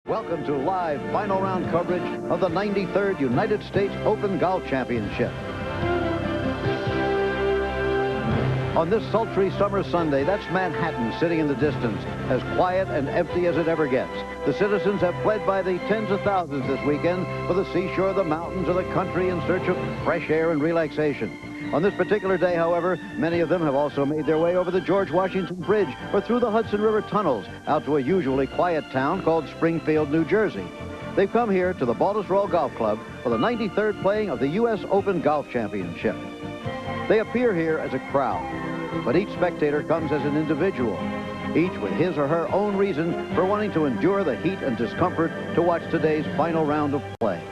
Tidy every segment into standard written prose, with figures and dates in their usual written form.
Welcome to live final round coverage of the 93rd United States Open Golf Championship. On this sultry summer Sunday, that's Manhattan sitting in the distance, as quiet and empty as it ever gets. The citizens have fled by the tens of thousands this weekend for the seashore, the mountains, or the country in search of fresh air and relaxation. On this particular day, however, many of them have also made their way over the George Washington Bridge or through the Hudson River tunnels out to a usually quiet town called Springfield, New Jersey. They've come here to the Baltusrol Golf Club for the 93rd playing of the U.S. Open Golf Championship. They appear here as a crowd, but each spectator comes as an individual, each with his or her own reason for wanting to endure the heat and discomfort to watch today's final round of play.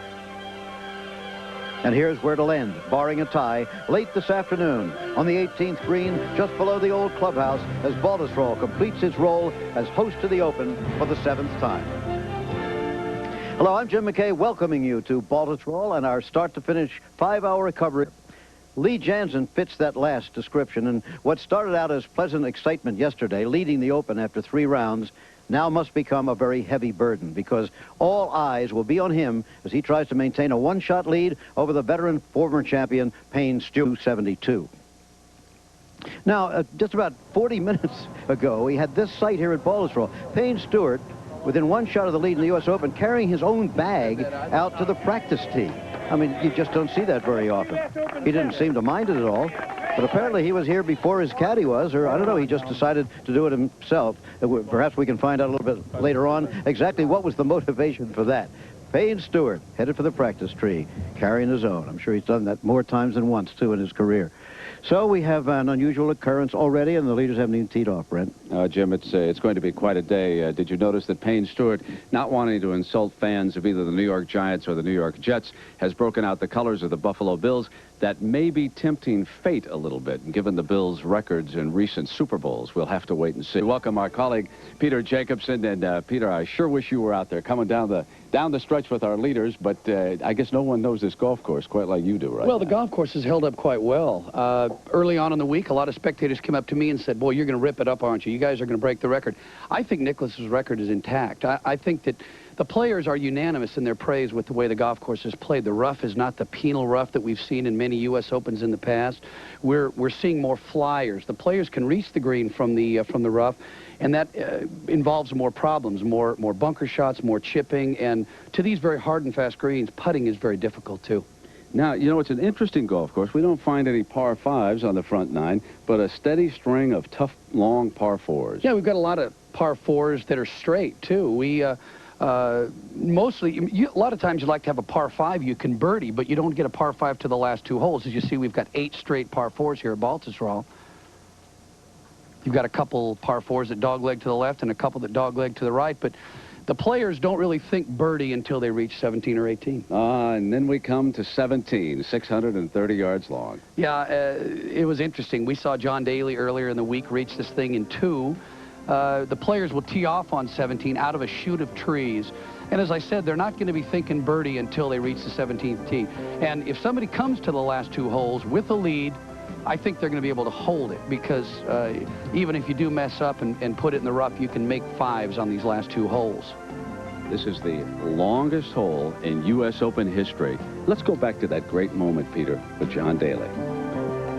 And here's where it'll end, barring a tie, late this afternoon on the 18th green, just below the old clubhouse, as Baltusrol completes its role as host to the Open for the 7th time. Hello, I'm Jim McKay, welcoming you to Baltusrol and our start-to-finish 5-hour coverage. Lee Janzen fits that last description, and what started out as pleasant excitement yesterday, leading the Open after 3 rounds, now must become a very heavy burden, because all eyes will be on him as he tries to maintain a one-shot lead over the veteran former champion Payne Stewart, 72. Now, just about 40 minutes ago, we had this sight here at Baltusrol. Payne Stewart, within 1 shot of the lead in the U.S. Open, carrying his own bag out to the practice tee. I mean, you just don't see that very often. He didn't seem to mind it at all. But apparently he was here before his caddy was, or I don't know, he just decided to do it himself. Perhaps we can find out a little bit later on exactly what was the motivation for that. Payne Stewart, headed for the practice tree, carrying his own. I'm sure he's done that more times than once, too, in his career. So we have an unusual occurrence already, and the leaders haven't even teed off, Brent. Jim, it's going to be quite a day. Did you notice that Payne Stewart, not wanting to insult fans of either the New York Giants or the New York Jets, has broken out the colors of the Buffalo Bills? That may be tempting fate a little bit, given the Bills' records in recent Super Bowls. We'll have to wait and see. Welcome our colleague, Peter Jacobsen. And Peter, I sure wish you were out there coming down the stretch with our leaders, but I guess no one knows this golf course quite like you do, right? Well, the golf course has held up quite well. Early on in the week, a lot of spectators came up to me and said, boy, you're going to rip it up, aren't you? You guys are going to break the record. I think Nicklaus's record is intact. I think that the players are unanimous in their praise with the way the golf course is played. The rough is not the penal rough that we've seen in many U.S. Opens in the past. We're seeing more flyers. The players can reach the green from the rough, and that involves more problems, more bunker shots, more chipping, and to these very hard and fast greens, putting is very difficult too. Now, you know, it's an interesting golf course. We don't find any par 5s on the front 9, but a steady string of tough, long par 4s. Yeah, we've got a lot of par 4s that are straight too. We mostly, a lot of times you like to have a par 5 you can birdie, but you don't get a par 5 to the last 2 holes. As you see, we've got 8 straight par 4s here at Baltusrol. You've got a couple par 4s that dogleg to the left and a couple that dogleg to the right, but the players don't really think birdie until they reach 17 or 18. And then we come to 17, 630 yards long. Yeah, it was interesting. We saw John Daly earlier in the week reach this thing in 2. The players will tee off on 17 out of a chute of trees. And as I said, they're not going to be thinking birdie until they reach the 17th tee. And if somebody comes to the last 2 holes with a lead, I think they're going to be able to hold it, because even if you do mess up and put it in the rough, you can make 5s on these last 2 holes. This is the longest hole in U.S. Open history. Let's go back to that great moment, Peter, with John Daly.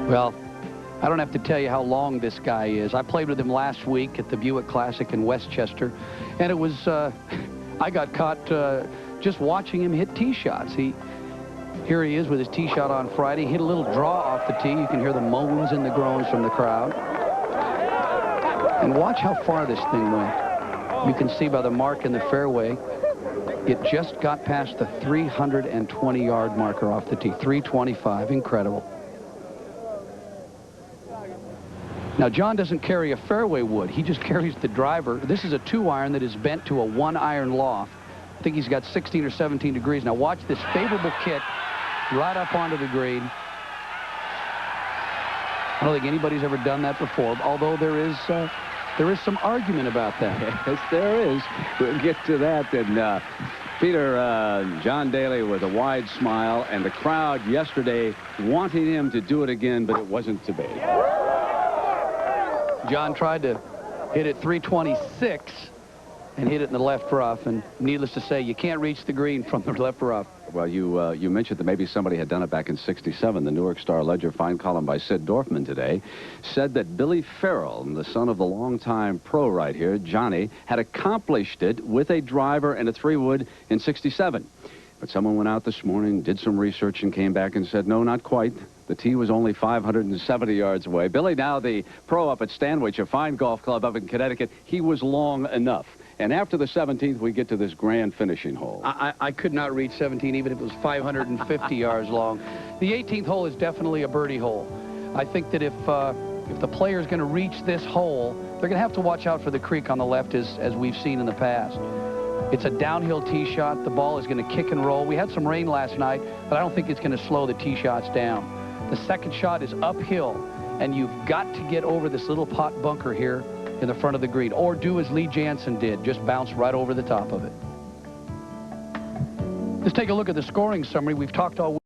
Well, I don't have to tell you how long this guy is. I played with him last week at the Buick Classic in Westchester, and it was, I got caught just watching him hit tee shots. Here he is with his tee shot on Friday. Hit a little draw off the tee. You can hear the moans and the groans from the crowd. And watch how far this thing went. You can see by the mark in the fairway, it just got past the 320-yard marker off the tee. 325, incredible. Now, John doesn't carry a fairway wood. He just carries the driver. This is a 2-iron that is bent to a 1-iron loft. I think he's got 16 or 17 degrees. Now, watch this favorable kick right up onto the green. I don't think anybody's ever done that before, although there is some argument about that. Yes, there is. We'll get to that. And Peter, John Daly with a wide smile, and the crowd yesterday wanting him to do it again, but it wasn't to be. John tried to hit it 326, and hit it in the left rough. And needless to say, you can't reach the green from the left rough. Well, you mentioned that maybe somebody had done it back in '67. The Newark Star-Ledger fine column by Sid Dorfman today said that Billy Farrell, the son of the longtime pro right here, Johnny, had accomplished it with a driver and a 3-wood in '67. But someone went out this morning, did some research, and came back and said, no, not quite. The tee was only 570 yards away. Billy, now the pro up at Stanwich, a fine golf club up in Connecticut, he was long enough. And after the 17th, we get to this grand finishing hole. I could not reach 17, even if it was 550 yards long. The 18th hole is definitely a birdie hole. I think that if the player is going to reach this hole, they're going to have to watch out for the creek on the left, as we've seen in the past. It's a downhill tee shot. The ball is going to kick and roll. We had some rain last night, but I don't think it's going to slow the tee shots down. The second shot is uphill, and you've got to get over this little pot bunker here in the front of the green, or do as Lee Janzen did, just bounce right over the top of it. Let's take a look at the scoring summary. We've talked all week.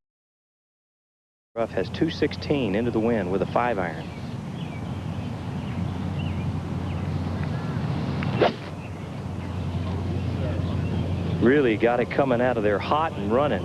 Rough has 216 into the wind with a 5-iron. Really got it coming out of there hot and running.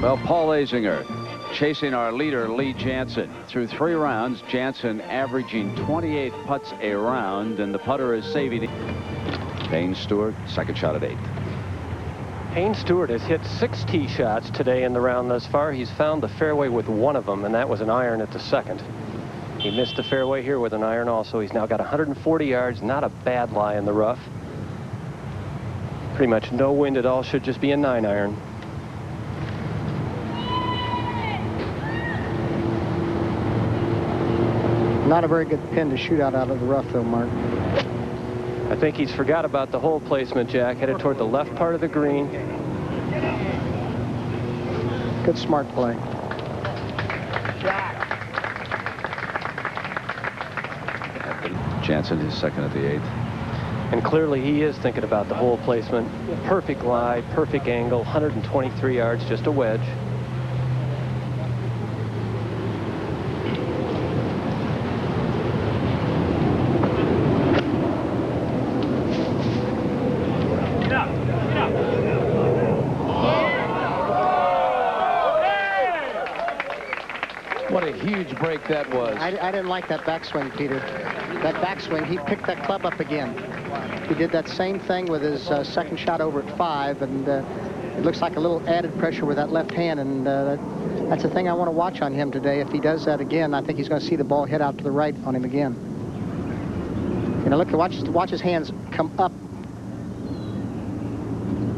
Well, Paul Azinger chasing our leader, Lee Janzen. Through 3 rounds, Janzen averaging 28 putts a round, and the putter is saving. Payne Stewart, second shot at 8. Payne Stewart has hit 6 tee shots today in the round thus far. He's found the fairway with one of them, and that was an iron at the second. He missed the fairway here with an iron also. He's now got 140 yards, not a bad lie in the rough. Pretty much no wind at all, should just be a 9-iron. Not a very good pin to shoot out of the rough, though, Mark. I think he's forgot about the hole placement, Jack. Headed toward the left part of the green. Good smart play. Janzen is second at the 8th. And clearly he is thinking about the hole placement. Perfect lie, perfect angle, 123 yards, just a wedge. What a huge break that was. I didn't like that backswing, Peter. That backswing, he picked that club up again. He did that same thing with his second shot over at 5, and it looks like a little added pressure with that left hand, and that's the thing I want to watch on him today. If he does that again, I think he's going to see the ball hit out to the right on him again. You know, look, watch his hands come up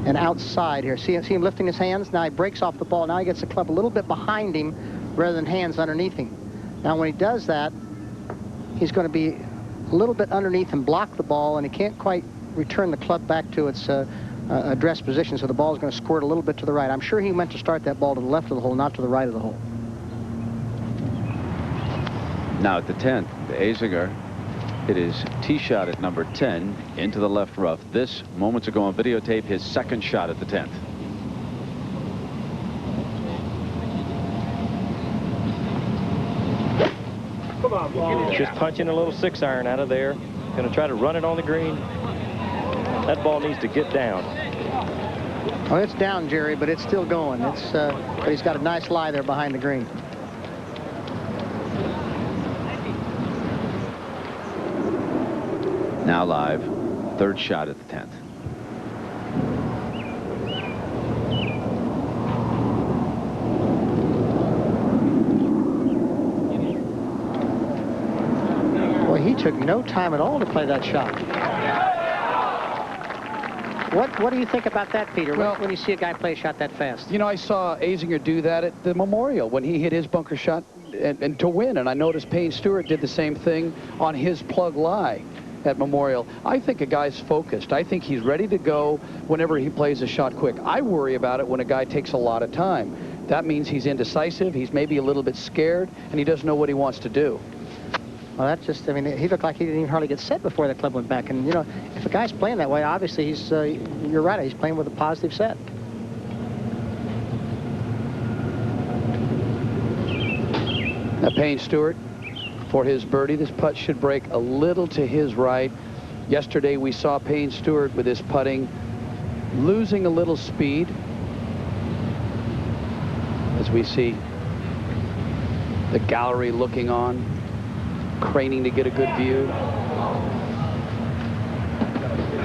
and outside here. See him lifting his hands? Now he breaks off the ball. Now he gets the club a little bit behind him rather than hands underneath him. Now when he does that, he's going to be a little bit underneath and block the ball, and he can't quite return the club back to its address position, so the ball is going to squirt a little bit to the right. I'm sure he meant to start that ball to the left of the hole, not to the right of the hole. Now at the 10th, Azinger hit his tee shot at number 10 into the left rough. This, moments ago on videotape, his second shot at the 10th. Just punching a little 6-iron out of there. Going to try to run it on the green. That ball needs to get down. Oh, it's down, Jerry, but it's still going. But he's got a nice lie there behind the green. Now live, third shot at the 10th. He took no time at all to play that shot. What do you think about that, Peter, well, when you see a guy play a shot that fast? You know, I saw Azinger do that at the Memorial when he hit his bunker shot and to win, and I noticed Payne Stewart did the same thing on his plug lie at Memorial. I think a guy's focused. I think he's ready to go whenever he plays a shot quick. I worry about it when a guy takes a lot of time. That means he's indecisive, he's maybe a little bit scared, and he doesn't know what he wants to do. Well, that's just, I mean, he looked like he didn't even hardly get set before the club went back. And, you know, if a guy's playing that way, obviously he's, you're right, he's playing with a positive set. Payne Stewart for his birdie. This putt should break a little to his right. Yesterday we saw Payne Stewart with his putting losing a little speed, as we see the gallery looking on, craning to get a good view.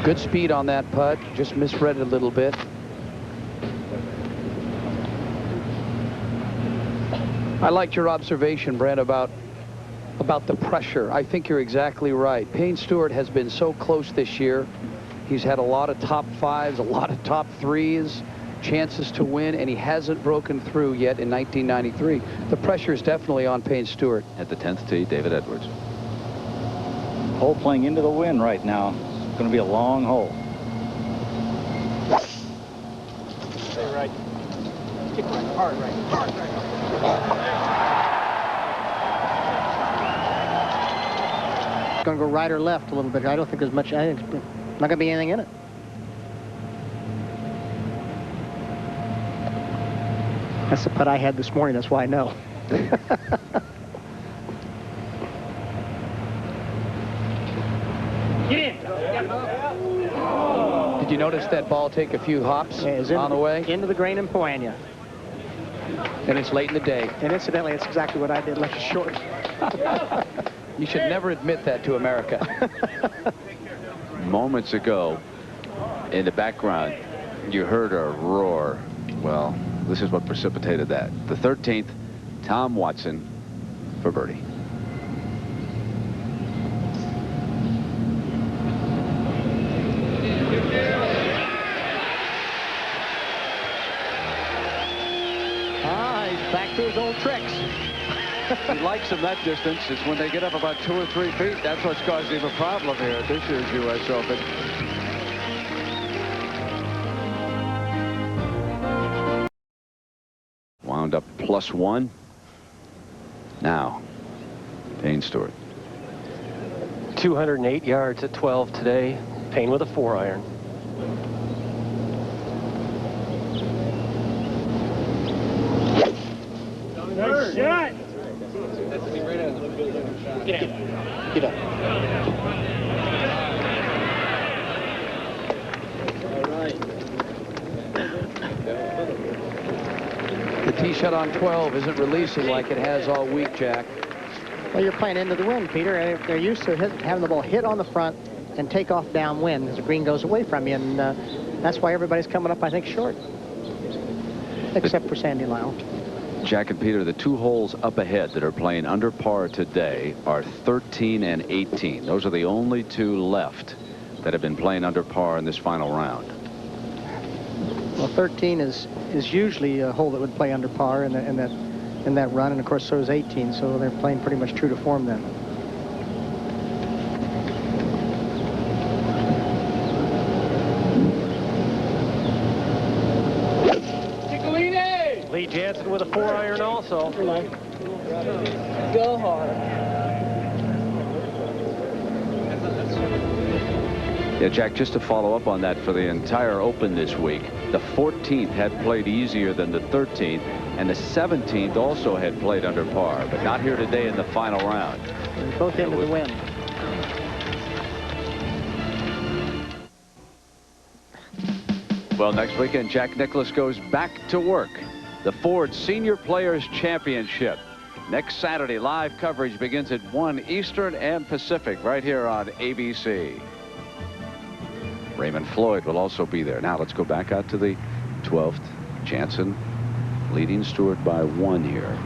Good speed on that putt, just misread it a little bit. I liked your observation, Brent, about the pressure. I think you're exactly right. Payne Stewart has been so close this year. He's had a lot of top fives, a lot of top threes, chances to win, and he hasn't broken through yet in 1993. The pressure is definitely on Payne Stewart. At the 10th tee, David Edwards. Hole playing into the wind right now. It's going to be a long hole. Stay right. Kick right, hard right, hard right. It's going to go right or left a little bit. I don't think there's much. I think it's not going to be anything in it. That's the putt I had this morning. That's why I know. Did you notice that ball take a few hops on the way? Into the grain and Poanya. And it's late in the day. And incidentally, it's exactly what I did, left it short. You should never admit that to America. Moments ago, in the background, you heard a roar. Well, this is what precipitated that. The 13th, Tom Watson for birdie. He's back to his old tricks. He likes them that distance. It's when they get up about 2 or 3 feet. That's what's causing him a problem here at this year's U.S. Open. Wound up +1. Now, Payne Stewart. 208 yards at 12 today. Payne with a 4-iron. Nice shot. Get up. Get up. All right. The tee shot on 12 isn't releasing like it has all week, Jack. Well, you're playing into the wind, Peter. They're used to having the ball hit on the front and take off downwind as the green goes away from you, and that's why everybody's coming up, I think, short. Except for Sandy Lyle. Jack and Peter, the 2 holes up ahead that are playing under par today are 13 and 18. Those are the only 2 left that have been playing under par in this final round. Well, 13 is usually a hole that would play under par in that run, and of course so is 18. So they're playing pretty much true to form then. Lee Janzen with a 4-iron also. Go hard. Yeah, Jack, just to follow up on that, for the entire Open this week, the 14th had played easier than the 13th, and the 17th also had played under par, but not here today in the final round. They're both into the wind. Well, next weekend, Jack Nicklaus goes back to work. The Ford Senior Players Championship. Next Saturday, live coverage begins at 1 Eastern and Pacific right here on ABC. Raymond Floyd will also be there. Now let's go back out to the 12th. Janzen leading Stewart by 1 here.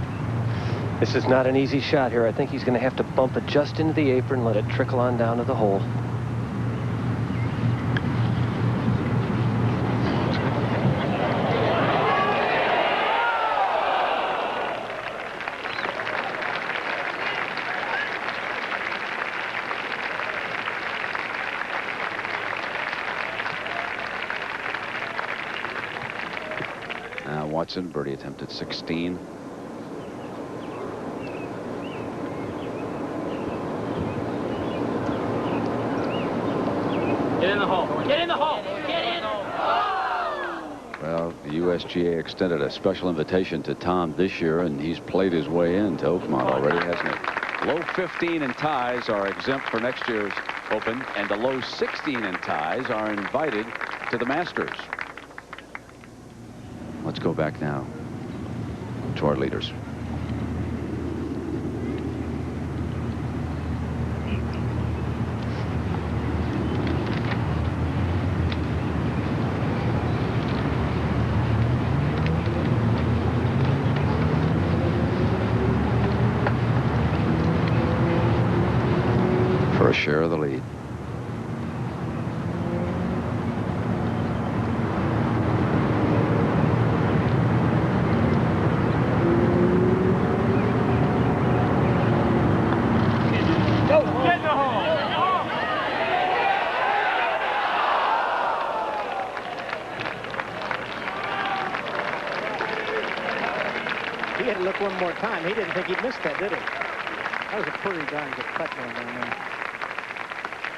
This is not an easy shot here. I think he's going to have to bump it just into the apron, let it trickle on down to the hole. Watson, birdie attempt at 16. Get in the hole. Get in the hole. Get in. Oh! Well, the U.S. USGA extended a special invitation to Tom this year, and he's played his way into Oakmont already, hasn't he? Low 15 in ties are exempt for next year's Open, and the low 16 in ties are invited to the Masters. Let's go back now to our leaders. For a share of the lead. He had to look one more time. He didn't think he'd missed that, did he? That was a pretty darn good putt going down there.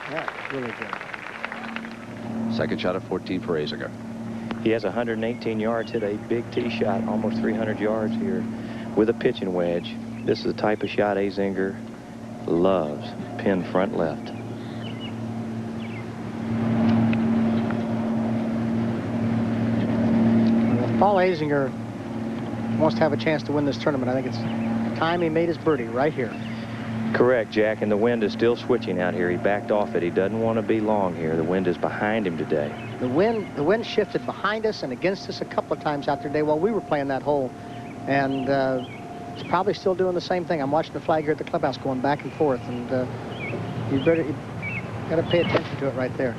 Yeah, really good. Second shot at 14 for Azinger. He has 118 yards, hit a big tee shot, almost 300 yards here with a pitching wedge. This is the type of shot Azinger loves. Pin front left. Well, Paul Azinger wants to have a chance to win this tournament. I think it's time he made his birdie right here. Correct, Jack, and the wind is still switching out here. He backed off it. He doesn't want to be long here. The wind is behind him today. The wind shifted behind us and against us a couple of times out there today while we were playing that hole, and it's probably still doing the same thing. I'm watching the flag here at the clubhouse going back and forth, and you got to pay attention to it right there.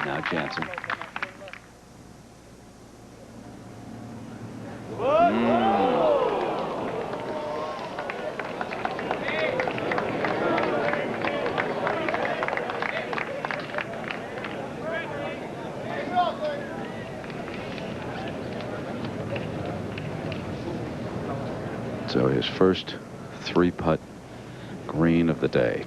Now Janzen. So his first three-putt green of the day.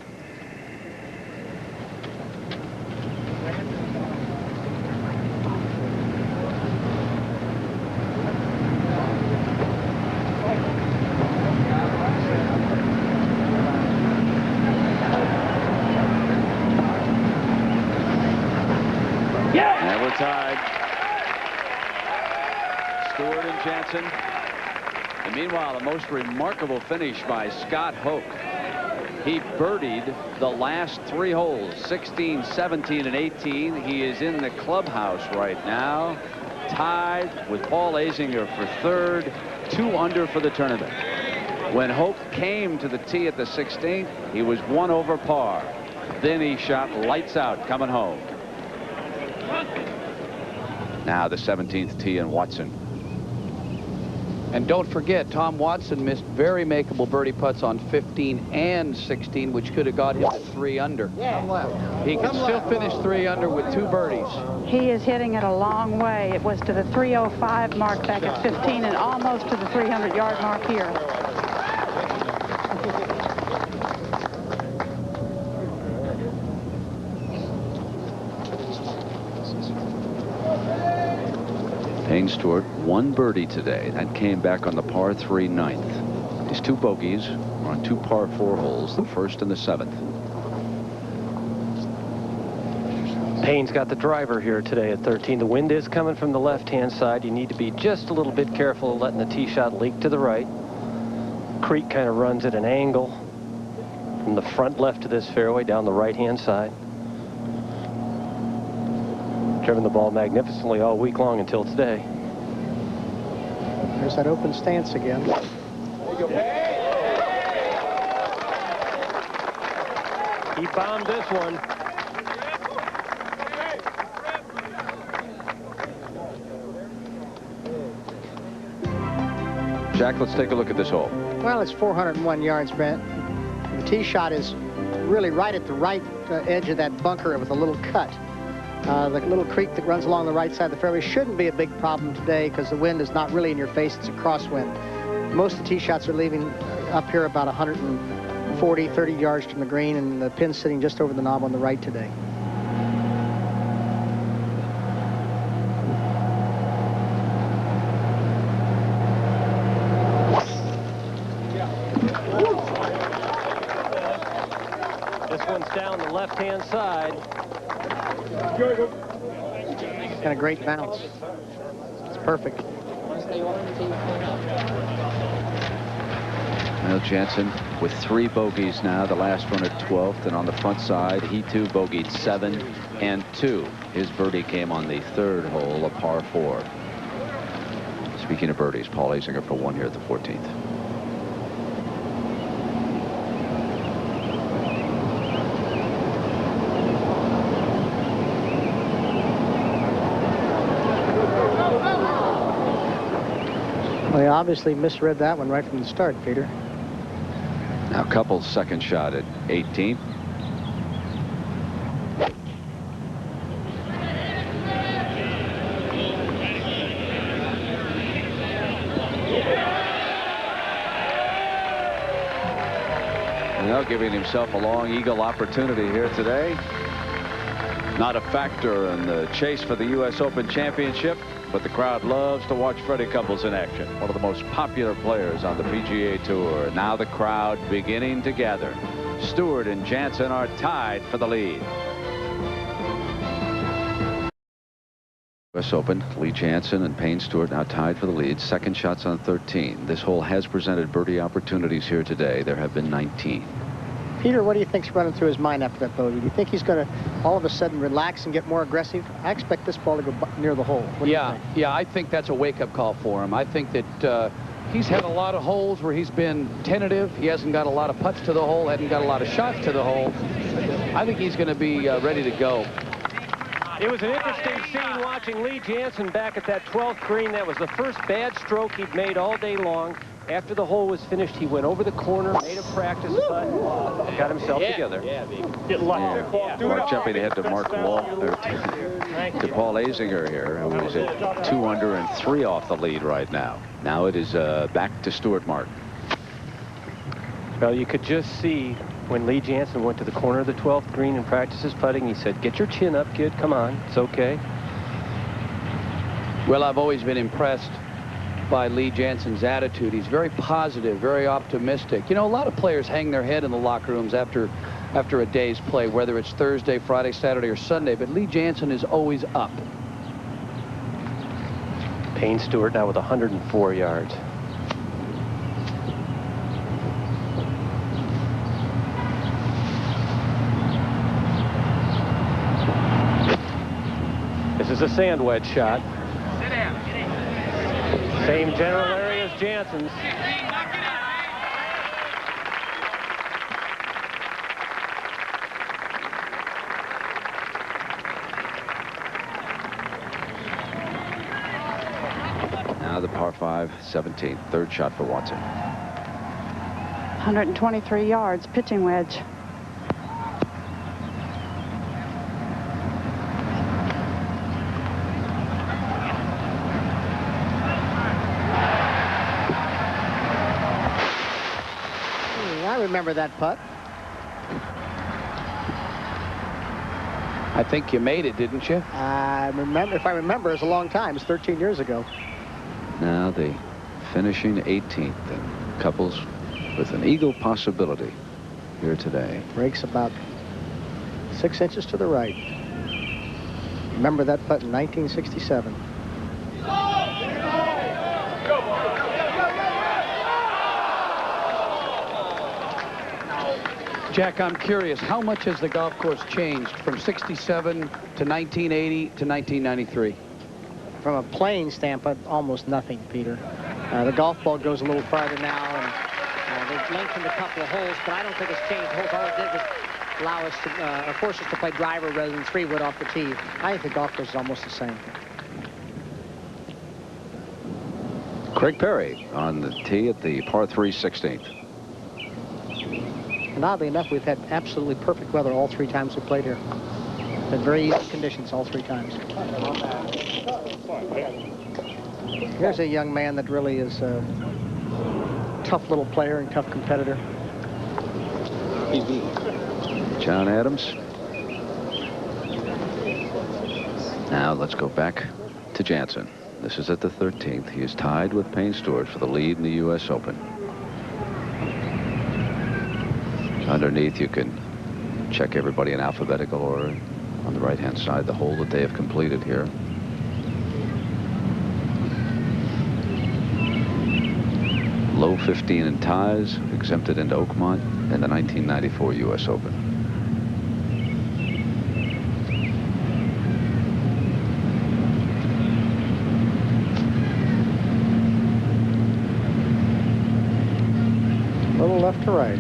Now we're tied. Stewart and Janzen. And meanwhile, the most remarkable finish by Scott Hoke. He birdied the last three holes, 16, 17, and 18. He is in the clubhouse right now, tied with Paul Azinger for third, 2 under for the tournament. When Hoke came to the tee at the 16th, he was 1 over par. Then he shot lights out coming home. Now the 17th tee and Watson. And don't forget, Tom Watson missed very makeable birdie putts on 15 and 16, which could have got him to 3 under. He can still finish 3 under with 2 birdies. He is hitting it a long way. It was to the 305 mark back at 15 and almost to the 300-yard mark here. Payne Stewart, 1 birdie today. That came back on the par 3 9th. His 2 bogeys are on 2 par 4 holes, the 1st and the 7th. Payne's got the driver here today at 13. The wind is coming from the left-hand side. You need to be just a little bit careful of letting the tee shot leak to the right. Creek kind of runs at an angle from the front left of this fairway down the right-hand side. Driven the ball magnificently all week long until today. There's that open stance again. He bombed this one. Jack, let's take a look at this hole. Well, it's 401 yards, Brent. The tee shot is really right at the right edge of that bunker with a little cut. The little creek that runs along the right side of the fairway shouldn't be a big problem today because the wind is not really in your face. It's a crosswind. Most of the tee shots are leaving up here about 140, 30 yards from the green, and the pin's sitting just over the knob on the right today. This one's down the left-hand side. And a great bounce. It's perfect. Well, Janzen with 3 bogeys now, the last one at 12th, and on the front side, he too bogeyed 7 and 2. His birdie came on the 3rd hole, a par 4. Speaking of birdies, Paul Azinger for 1 here at the 14th. Well, he obviously misread that one right from the start, Peter. Now Couples' second shot at 18. Well, giving himself a long eagle opportunity here today. Not a factor in the chase for the U.S. Open Championship, but the crowd loves to watch Freddie Couples in action. One of the most popular players on the PGA Tour. Now the crowd beginning to gather. Stewart and Janzen are tied for the lead. U.S. Open, Lee Janzen and Payne Stewart now tied for the lead. Second shots on 13. This hole has presented birdie opportunities here today. There have been 19. Peter, what do you think's running through his mind after that bogey? Do you think he's going to all of a sudden relax and get more aggressive? I expect this ball to go near the hole. What do you think? Yeah, I think that's a wake-up call for him. I think that he's had a lot of holes where he's been tentative. He hasn't got a lot of putts to the hole, hasn't got a lot of shots to the hole. I think he's going to be ready to go. It was an interesting scene watching Lee Janzen back at that 12th green. That was the first bad stroke he'd made all day long. After the hole was finished, he went over the corner, made a practice putt, got himself together. Get lucky. Mark jumping ahead to Mark Wall, to Paul Azinger here, who is at 2 under and 3 off the lead right now. Now it is back to Stewart, Mark. Well, you could just see when Lee Janzen went to the corner of the 12th green and practiced his putting, he said, "Get your chin up, kid. Come on. It's okay." Well, I've always been impressed by Lee Janzen's attitude. He's very positive, very optimistic. You know, a lot of players hang their head in the locker rooms after a day's play, whether it's Thursday, Friday, Saturday, or Sunday, but Lee Janzen is always up. Payne Stewart now with 104 yards. This is a sand wedge shot. Same general area as Janzen's. Now the par 5, 17th, third shot for Watson. 123 yards, pitching wedge. I remember that putt. I think you made it, didn't you? I remember, if I remember, it's a long time. It's 13 years ago. Now the finishing 18th, and Couples with an eagle possibility here today. Breaks about 6 inches to the right. Remember that putt in 1967. Jack, I'm curious, how much has the golf course changed from 67 to 1980 to 1993? From a playing standpoint, almost nothing, Peter. The golf ball goes a little farther now, and they've lengthened a couple of holes, but I don't think it's changed holes. All it did was allow us to, force us to play driver rather than 3-wood off the tee. I think the golf course is almost the same. Craig Perry on the tee at the par 3 16th. And oddly enough, we've had absolutely perfect weather all 3 times we played here. Had very easy conditions all 3 times. Here's a young man that really is tough little player and tough competitor. John Adams. Now let's go back to Janzen. This is at the 13th. He is tied with Payne Stewart for the lead in the U.S. Open. Underneath, you can check everybody in alphabetical order. On the right-hand side, the hole that they have completed here. Low 15 in ties, exempted into Oakmont in the 1994 U.S. Open. A little left to right.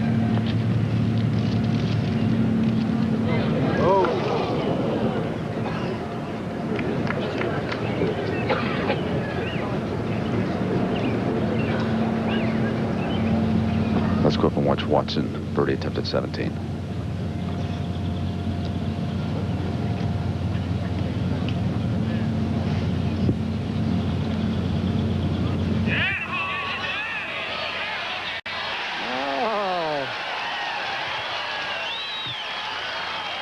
Let's go up and watch Watson birdie attempt at 17.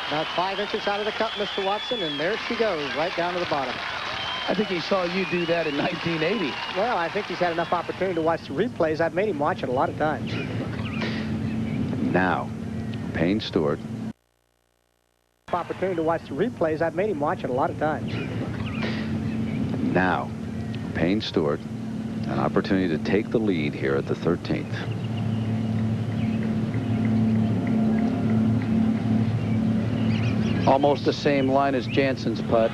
About 5 inches out of the cup, Mr. Watson, and there she goes, right down to the bottom. I think he saw you do that in 1980. Well, I think he's had enough opportunity to watch the replays. I've made him watch it a lot of times. Now, Payne Stewart. Opportunity to watch the replays. I've made him watch it a lot of times. Now, Payne Stewart, an opportunity to take the lead here at the 13th. Almost the same line as Janzen's putt.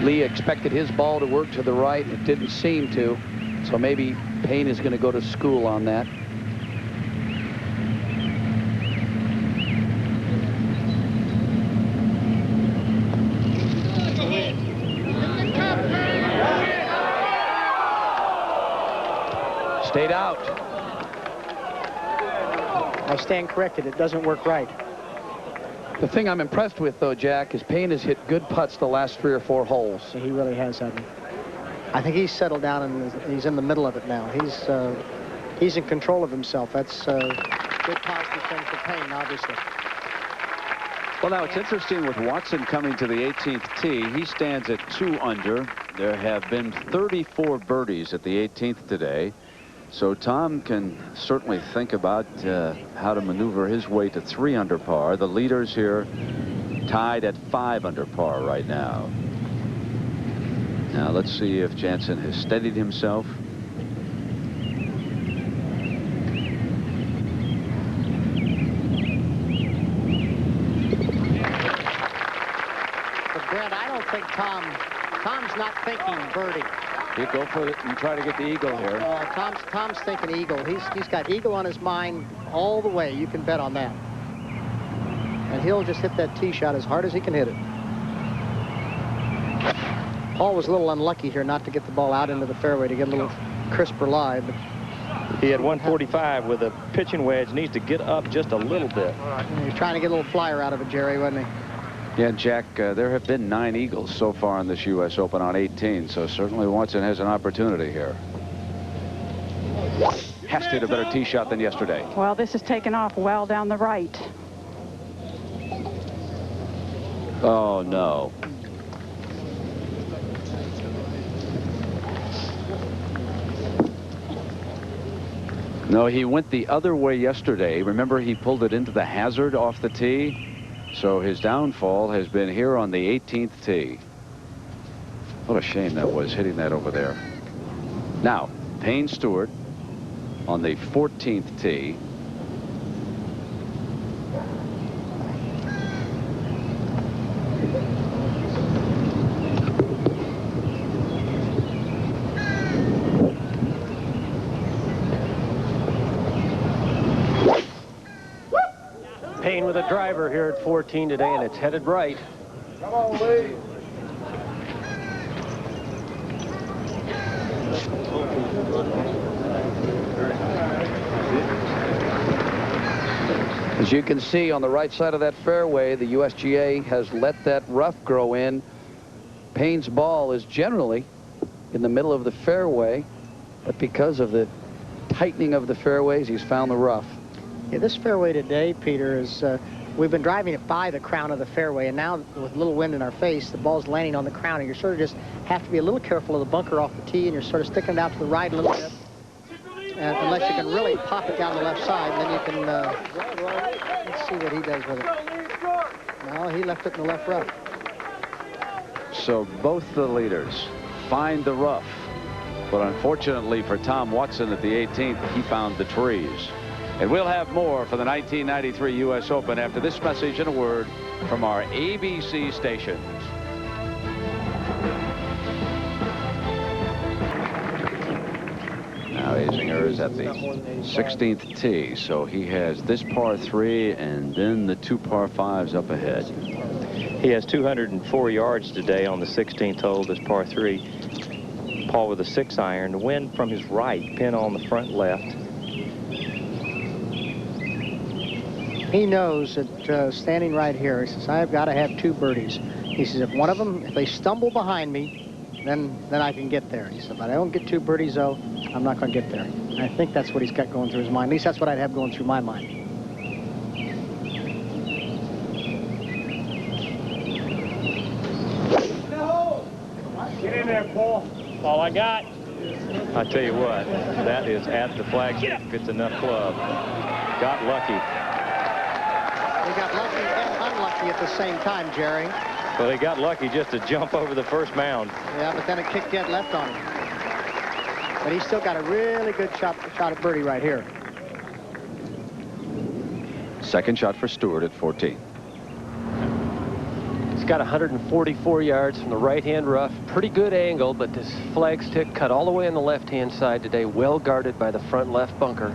Lee expected his ball to work to the right. It didn't seem to. So maybe Payne is going to go to school on that. Stayed out. I stand corrected. It doesn't work right. The thing I'm impressed with, though, Jack, is Payne has hit good putts the last 3 or 4 holes. He really has, hasn't he? I think he's settled down and he's in the middle of it now. He's in control of himself. That's a good positive thing for Payne, obviously. Well, now it's interesting with Watson coming to the 18th tee. He stands at 2 under. There have been 34 birdies at the 18th today. So Tom can certainly think about how to maneuver his way to 3 under par. The leaders here tied at 5 under par right now. Now let's see if Janzen has steadied himself. But Brent, I don't think Tom's not thinking birdie. He'll go for it and try to get the eagle here. Tom's thinking eagle. He's got eagle on his mind all the way. You can bet on that. And he'll just hit that tee shot as hard as he can hit it. Paul was a little unlucky here not to get the ball out into the fairway to get a little crisper lie. But he had 145 with a pitching wedge. Needs to get up just a little bit. He was trying to get a little flyer out of it, Jerry, wasn't he? Yeah, Jack, there have been 9 eagles so far in this U.S. Open on 18, so certainly Watson has an opportunity here. Has to hit a better tee shot than yesterday. Well, this is taken off well down the right. Oh, no. No, he went the other way yesterday. Remember, he pulled it into the hazard off the tee. So his downfall has been here on the 18th tee. What a shame that was, hitting that over there. Now, Payne Stewart on the 14th tee. Payne with a driver here at 14 today, and it's headed right. Come on, Lee. As you can see on the right side of that fairway, the USGA has let that rough grow in. Payne's ball is generally in the middle of the fairway, but because of the tightening of the fairways. He's found the rough. Yeah, this fairway today, Peter, is we've been driving it by the crown of the fairway, and now with a little wind in our face, the ball's landing on the crown, and you sort of just have to be a little careful of the bunker off the tee, and you're sort of sticking it out to the right a little bit. Unless you can really pop it down the left side, and then you can, let's see what he does with it. No, he left it in the left rough. So both the leaders find the rough. But unfortunately for Tom Watson at the 18th, he found the trees. And we'll have more for the 1993 U.S. Open after this message and a word from our ABC stations. Now Azinger is at the 16th tee, so he has this par 3 and then the 2 par 5s up ahead. He has 204 yards today on the 16th hole, this par 3. Paul with a 6-iron. The wind from his right, pin on the front left. He knows that standing right here, he says, I've got to have 2 birdies. He says, if one of them, if they stumble behind me, then I can get there. He said, but I don't get 2 birdies, though, I'm not going to get there. And I think that's what he's got going through his mind. At least that's what I'd have going through my mind. Get in there, Paul. That's all I got. I tell you what, that is at the flagstick if it's enough club. Got lucky. He got lucky and unlucky at the same time, Jerry. Well, he got lucky just to jump over the first mound. Yeah, but then it kicked dead left on him. But he's still got a really good shot at birdie right here. Second shot for Stewart at 14. He's got 144 yards from the right-hand rough. Pretty good angle, but this flagstick cut all the way on the left-hand side today, well guarded by the front left bunker.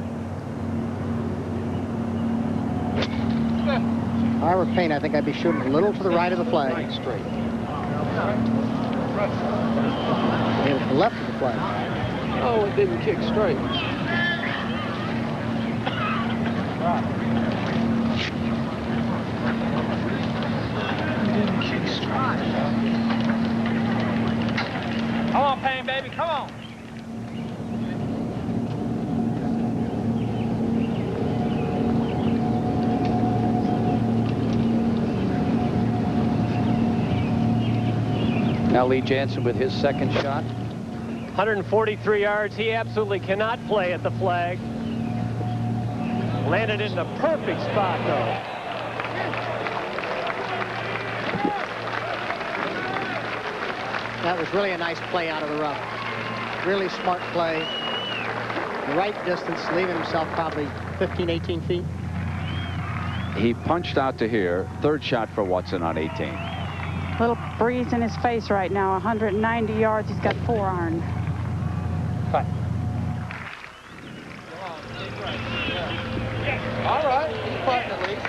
If I were Payne, I think I'd be shooting a little to the right of the flag. Straight. Maybe to the left of the flag. Oh, it didn't kick straight. Come on, Payne, baby, come on. Now Lee Janzen with his second shot. 143 yards. He absolutely cannot play at the flag. Landed in the perfect spot, though. That was really a nice play out of the rough. Really smart play. The right distance, leaving himself probably 15, 18 feet. He punched out to here. Third shot for Watson on 18. Little breeze in his face right now. 190 yards. He's got 4 iron. Cut. All right, he's putting at least.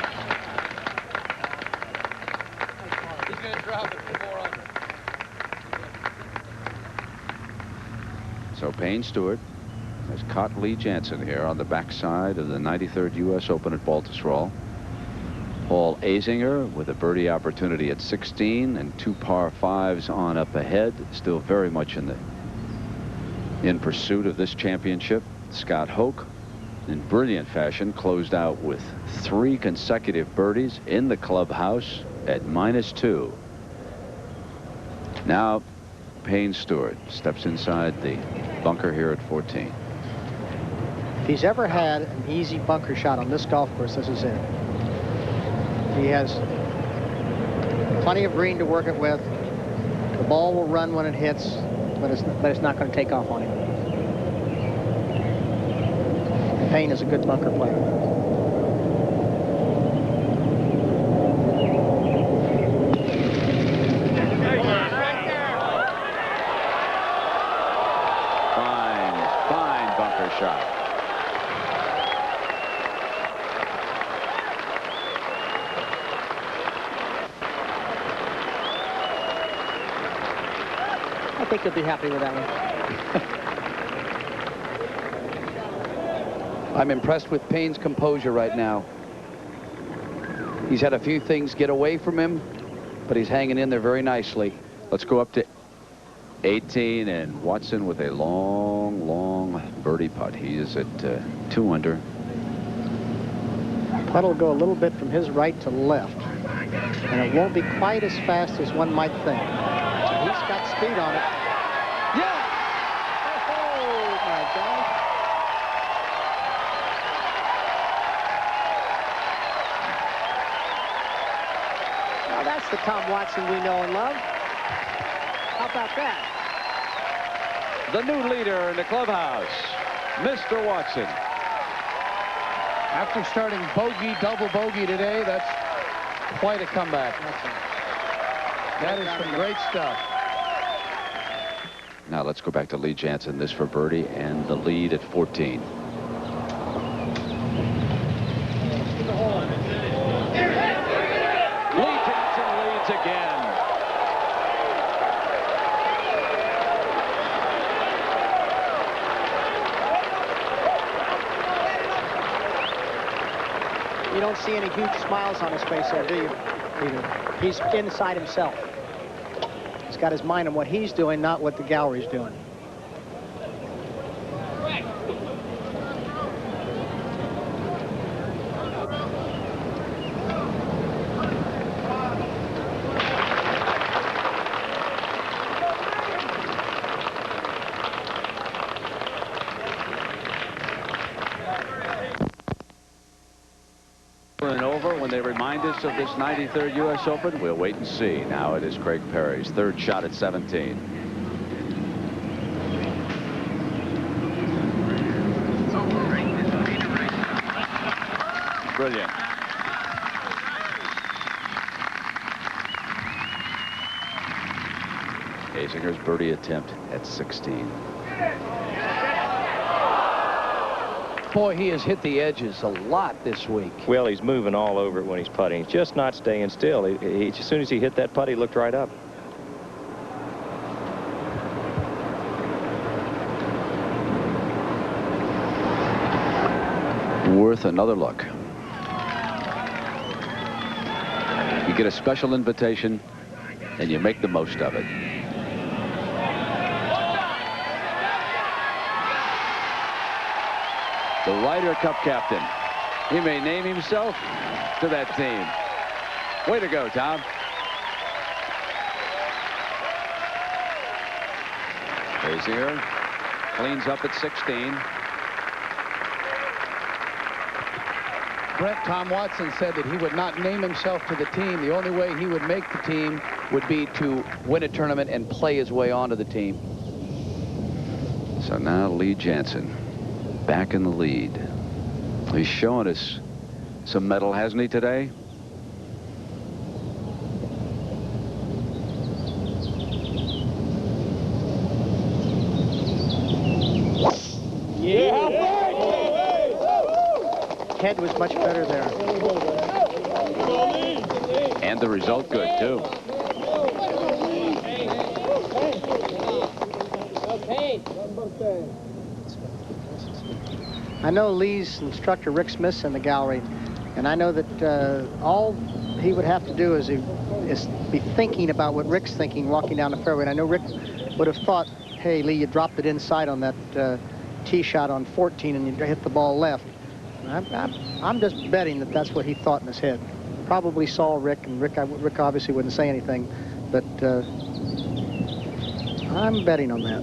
He's going to drop it for 4 under. So Payne Stewart has caught Lee Janzen here on the backside of the 93rd U.S. Open at Baltusrol. Paul Azinger with a birdie opportunity at 16 and 2 par 5s on up ahead. Still very much in pursuit of this championship. Scott Hoke, in brilliant fashion, closed out with 3 consecutive birdies in the clubhouse at -2. Now Payne Stewart steps inside the bunker here at 14. If he's ever had an easy bunker shot on this golf course, this is it. He has plenty of green to work it with. The ball will run when it hits, but it's not going to take off on him. Payne is a good bunker player. Fine bunker shot. I think he'll be happy with that one. I'm impressed with Payne's composure right now. He's had a few things get away from him, but he's hanging in there very nicely. Let's go up to 18, and Watson with a long, long birdie putt. He is at 2 under. Putt will go a little bit from his right to left, and it won't be quite as fast as one might think. He's got speed on it. Yeah! Oh, my God. Now, that's the Tom Watson we know and love. How about that? The new leader in the clubhouse, Mr. Watson. After starting bogey, double bogey today, that's quite a comeback. That is some great stuff. Now let's go back to Lee Janzen. This for birdie and the lead at 14. Lee Janzen leads again. You don't see any huge smiles on his face there, do you, Peter? He's inside himself. He's got his mind on what he's doing, not what the gallery's doing. And over when they remind us of this 93rd U.S. Open. We'll wait and see. Now it is Craig Perry's third shot at 17. Brilliant. Azinger's birdie attempt at 16. Boy, he has hit the edges a lot this week. Well, he's moving all over it when he's putting. He's just not staying still. As soon as he hit that putt, he looked right up. Worth another look. You get a special invitation, and you make the most of it. The Ryder Cup captain. He may name himself to that team. Way to go, Tom. Azinger cleans up at 16. Brent, Tom Watson said that he would not name himself to the team. The only way he would make the team would be to win a tournament and play his way onto the team. So now Lee Janzen back in the lead. He's showing us some mettle, hasn't he, today? Yeah. Head was much better there. And the result good, too. I know Lee's instructor, Rick Smith's in the gallery, and I know that all he would have to do is be thinking about what Rick's thinking walking down the fairway. And I know Rick would have thought, hey, Lee, you dropped it inside on that tee shot on 14 and you hit the ball left. I'm just betting that that's what he thought in his head. Probably saw Rick, and Rick obviously wouldn't say anything, but I'm betting on that.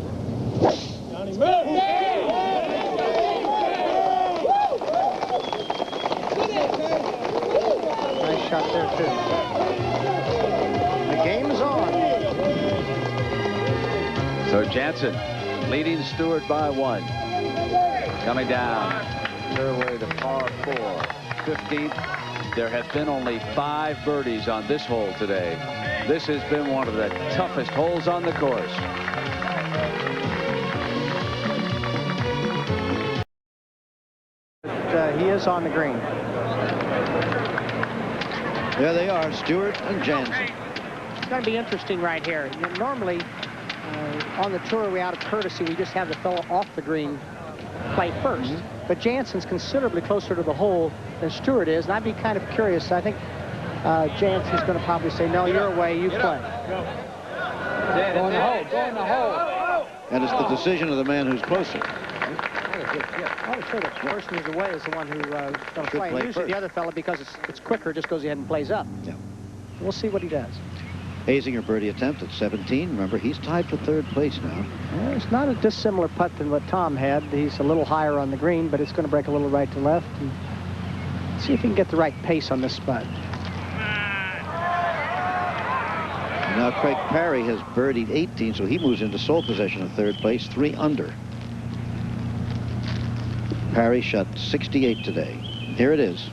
Nice shot there, too. The game is on. So Janzen leading Stewart by 1. Coming down. Fairway to par 4. 15th. There have been only 5 birdies on this hole today. This has been one of the toughest holes on the course. He is on the green. There they are, Stewart and Janzen. It's going to be interesting right here. Normally, on the tour, we out of courtesy, we just have the fellow off the green play first. But Jansen's considerably closer to the hole than Stewart is, and I'd be kind of curious. I think Jansen's going to probably say, no, you're away, you play. Go in the hole. Go in the hole. And it's the decision of the man who's closer. Oh, sure. The person who's away is the one who's going to play. Usually first. the other fella, because it's quicker, just goes ahead and plays up. Yeah. We'll see what he does. Azinger birdie attempt at 17. Remember, he's tied for third place now. Well, it's not a dissimilar putt than what Tom had. He's a little higher on the green, but it's going to break a little right to left. And see if he can get the right pace on this spot. Now Craig Parry has birdied 18, so he moves into sole possession of third place, 3 under. Parry shot 68 today. Here it is.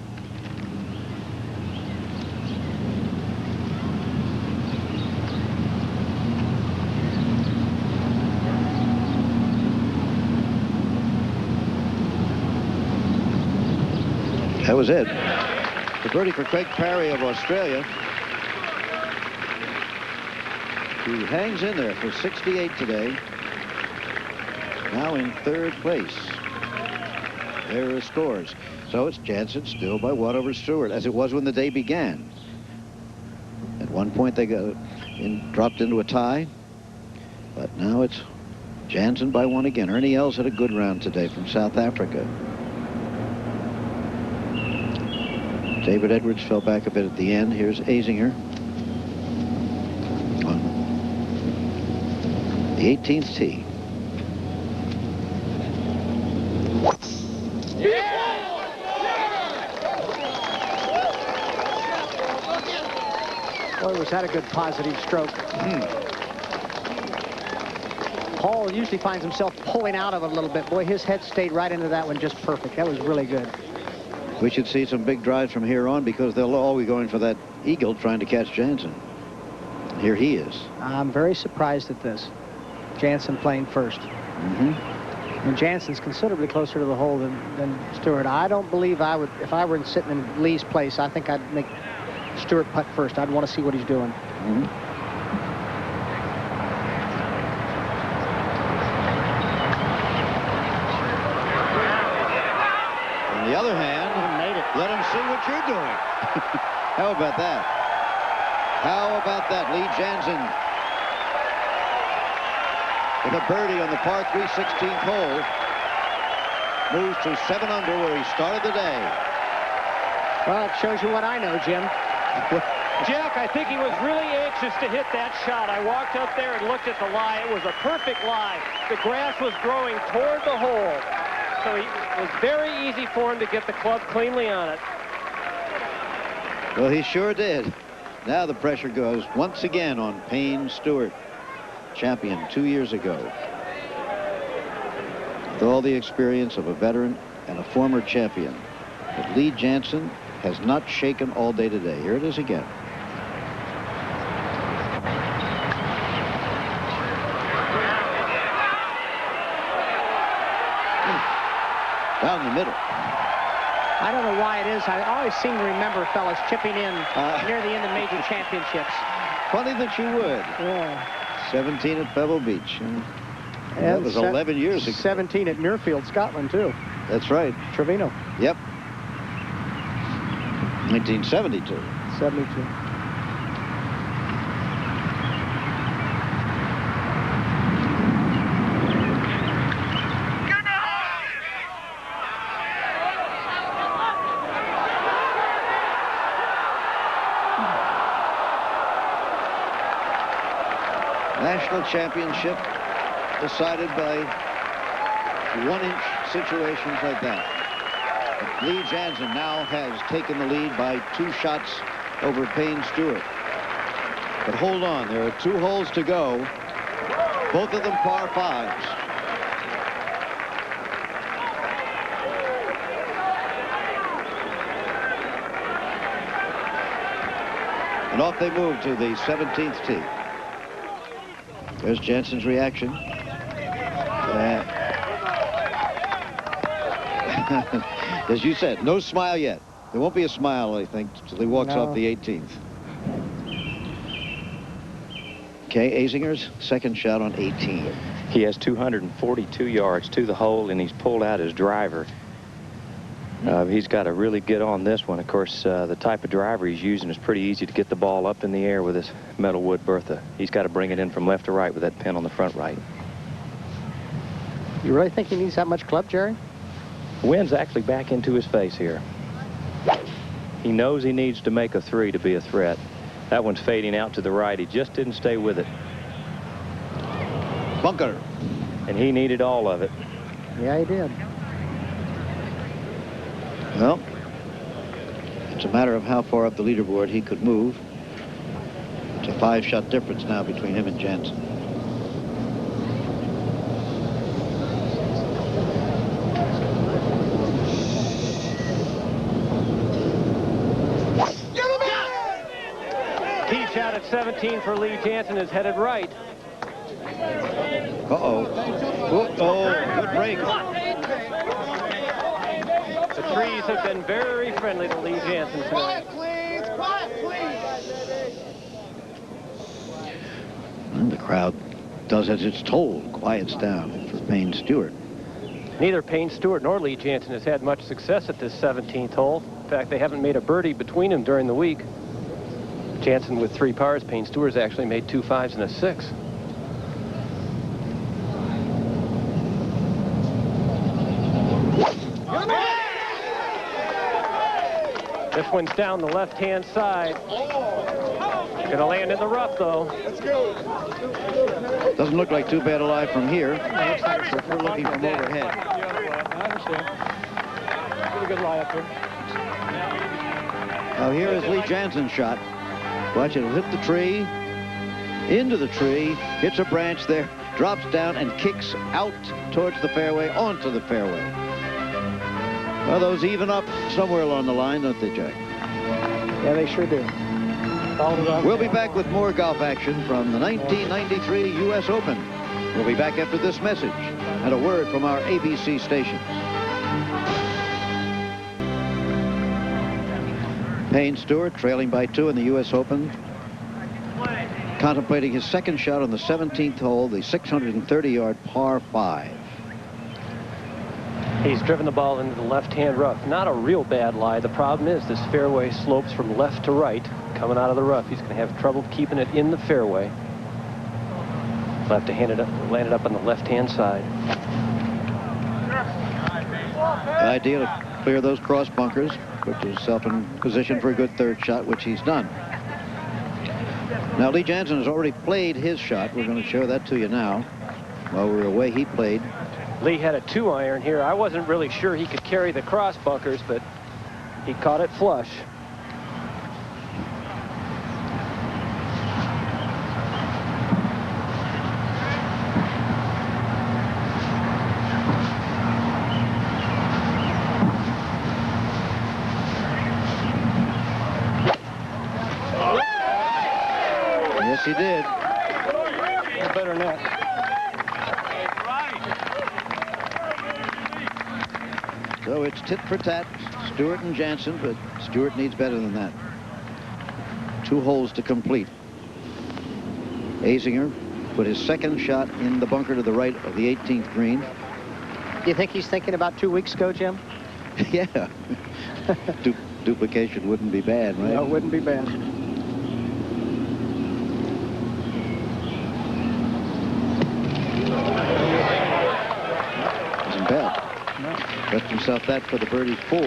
That was it. The birdie for Craig Parry of Australia. He hangs in there for 68 today. Now in third place. There are the scores. So it's Janzen still by 1 over Stewart, as it was when the day began. At one point they dropped into a tie, but now it's Janzen by 1 again. Ernie Els had a good round today from South Africa. David Edwards fell back a bit at the end. Here's Azinger on the 18th tee. Boy, was that a good positive stroke. Paul usually finds himself pulling out of it a little bit. Boy, his head stayed right into that one just perfect. That was really good. We should see some big drives from here on because they'll all be going for that eagle trying to catch Janzen. Here he is. I'm very surprised at this. Janzen playing first. And Jansen's considerably closer to the hole than Stewart. I don't believe I would, if I were sitting in Lee's place, I think I'd make Stewart putt first. I'd want to see what he's doing. On the other hand, let him see what you're doing. How about that? How about that? Lee Janzen with a birdie on the par 3 16th hole. Moves to 7 under where he started the day. Well, it shows you what I know, Jim. Jack, I think he was really anxious to hit that shot. I walked up there and looked at the lie. It was a perfect lie. The grass was growing toward the hole. So it was very easy for him to get the club cleanly on it. Well, he sure did. Now the pressure goes once again on Payne Stewart, champion 2 years ago. With all the experience of a veteran and a former champion, but Lee Janzen has not shaken all day today. Here it is again. Down the middle. I don't know why it is. I always seem to remember fellas chipping in near the end of major championships. Funny that you would. Yeah. 17 at Pebble Beach. That was 11 years ago. 17 at Muirfield, Scotland, too. That's right. Trevino. Yep. 1972. 72. National championship decided by 1-inch situations like that. But Lee Janzen now has taken the lead by 2 shots over Payne Stewart. But hold on, there are 2 holes to go, both of them par 5s. And off they move to the 17th tee. There's Jansen's reaction. As you said, no smile yet. There won't be a smile, I think, till he walks off the 18th. Okay, Azinger's second shot on 18. He has 242 yards to the hole, and he's pulled out his driver. He's got to really get on this one. Of course, the type of driver he's using is pretty easy to get the ball up in the air with this metal wood Bertha. He's got to bring it in from left to right with that pin on the front right. You really think he needs that much club, Jerry? Wind's actually back into his face here. He knows he needs to make a 3 to be a threat. That one's fading out to the right. He just didn't stay with it. Bunker. And he needed all of it. Yeah, he did. Well, it's a matter of how far up the leaderboard he could move. It's a 5-shot difference now between him and Janzen. Tee shot at 17 for Lee Janzen is headed right. Uh-oh. Oh, good break. The trees have been very friendly to Lee Janzen tonight. And the crowd does as it's told, quiets down for Payne Stewart. Neither Payne Stewart nor Lee Janzen has had much success at this 17th hole. In fact, they haven't made a birdie between them during the week. Janzen with 3 pars. Payne Stewart's actually made 2 5s and a 6. This one's down the left-hand side. Going to land in the rough, though. Doesn't look like too bad a lie from here. We're looking from overhead. I understand. Pretty good lie up here. Now here is Lee Janzen's shot. Watch, it'll hit the tree, into the tree, hits a branch there, drops down and kicks out towards the fairway, onto the fairway. Well, those even up somewhere along the line, don't they, Jack? Yeah, they sure do. We'll be back with more golf action from the 1993 U.S. Open. We'll be back after this message and a word from our ABC stations. Payne Stewart trailing by 2 in the U.S. Open, contemplating his second shot on the 17th hole, the 630-yard par 5. He's driven the ball into the left-hand rough. Not a real bad lie. The problem is this fairway slopes from left to right. Coming out of the rough, he's going to have trouble keeping it in the fairway. He'll have to land it up on the left-hand side. The idea to clear those cross bunkers, put himself in position for a good third shot, which he's done. Now, Lee Janzen has already played his shot. We're going to show that to you now. While we were away, he played. Lee had a 2-iron here. I wasn't really sure he could carry the cross bunkers, but he caught it flush. Yes, he did. Better than that. So it's tit for tat, Stewart and Janzen, but Stewart needs better than that. 2 holes to complete. Azinger put his second shot in the bunker to the right of the 18th green. Do you think he's thinking about 2 weeks ago, Jim? Yeah. Duplication wouldn't be bad, right? No, it wouldn't be bad. Isn't bad. Left himself that for the birdie 4.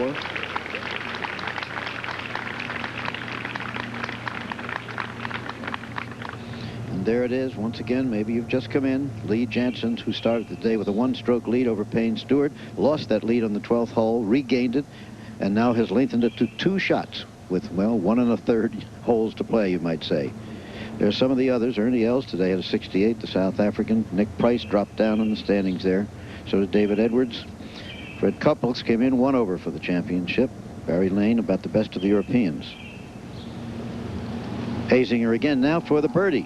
And there it is once again. Maybe you've just come in. Lee Janzen, who started the day with a 1-stroke lead over Payne Stewart, lost that lead on the 12th hole, regained it, and now has lengthened it to 2 shots with, well, 1 1/3 holes to play, you might say. There's some of the others. Ernie Els today had a 68, the South African. Nick Price dropped down in the standings there. So did David Edwards. Fred Couples came in 1 over for the championship. Barry Lane about the best of the Europeans. Azinger again now for the birdie.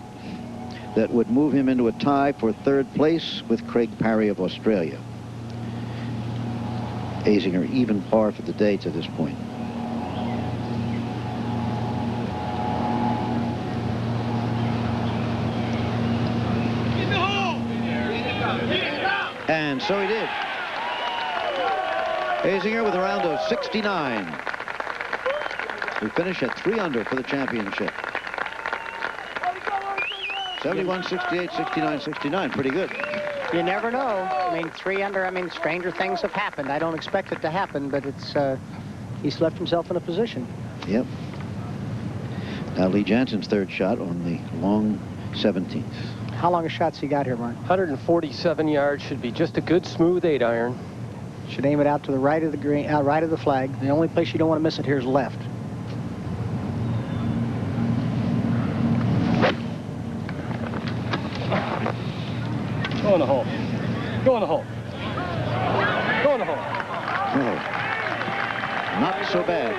That would move him into a tie for 3rd place with Craig Parry of Australia. Azinger even par for the day to this point. And so he did. Azinger with a round of 69. We finish at 3 under for the championship. 71, 68, 69, 69. Pretty good. You never know. I mean, 3 under. I mean, stranger things have happened. I don't expect it to happen, but it's he's left himself in a position. Yep. Now Lee Janzen's third shot on the long 17th. How long a shot's he got here, Mark? 147 yards. Should be just a good smooth 8-iron. Should aim it out to the right of the green, right of the flag. The only place you don't want to miss it here is left. Go in the hole. Go in the hole. Go in the hole. Oh. Not so bad.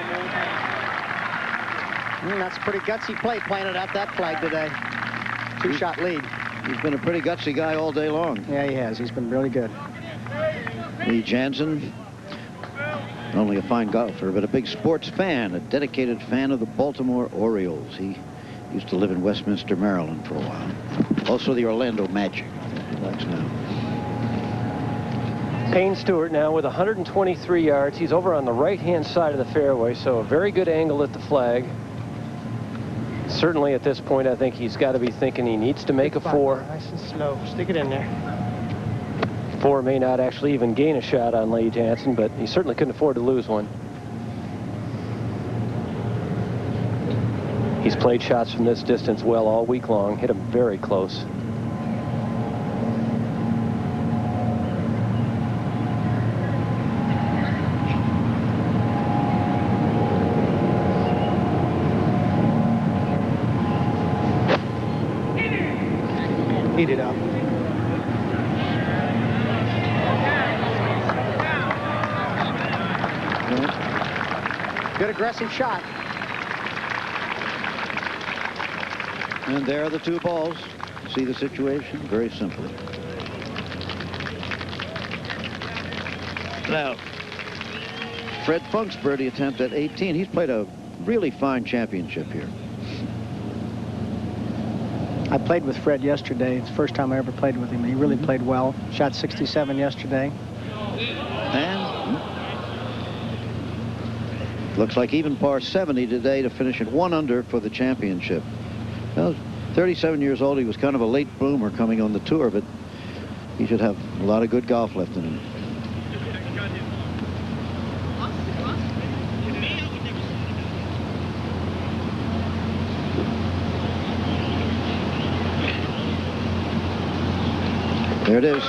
That's a pretty gutsy play playing it out that flag today. 2-shot lead. He's been a pretty gutsy guy all day long. Yeah, he has. He's been really good. Lee Janzen, not only a fine golfer, but a big sports fan, a dedicated fan of the Baltimore Orioles. He used to live in Westminster, Maryland for a while. Also the Orlando Magic. He likes now. Payne Stewart now with 123 yards. He's over on the right-hand side of the fairway, so a very good angle at the flag. Certainly at this point, I think he's got to be thinking he needs to make a 4. Nice and slow. Stick it in there. 4 may not actually even gain a shot on Lee Janzen, but he certainly couldn't afford to lose one. He's played shots from this distance well all week long, hit them very close. Heat it up. Good aggressive shot. And there are the 2 balls. See the situation? Very simply. Now, Fred Funk's birdie attempt at 18. He's played a really fine championship here. I played with Fred yesterday. It's the first time I ever played with him. He really played well. Shot 67 yesterday. And looks like even par 70 today to finish at 1 under for the championship. Well, 37 years old. He was kind of a late bloomer coming on the tour, but he should have a lot of good golf left in him. There it is.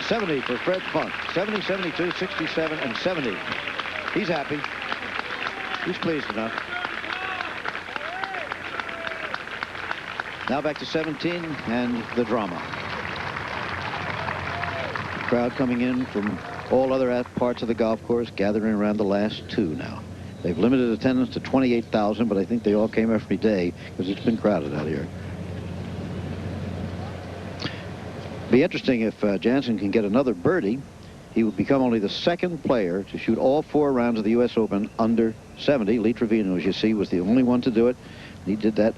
70 for Fred Funk. 70, 72, 67, and 70. He's happy. He's pleased enough. Now back to 17 and the drama. Crowd coming in from all other parts of the golf course, gathering around the last 2 now. They've limited attendance to 28,000, but I think they all came every day because it's been crowded out here. Be interesting if Janzen can get another birdie. He would become only the 2nd player to shoot all 4 rounds of the U.S. Open under 70. Lee Trevino, as you see, was the only one to do it. He did that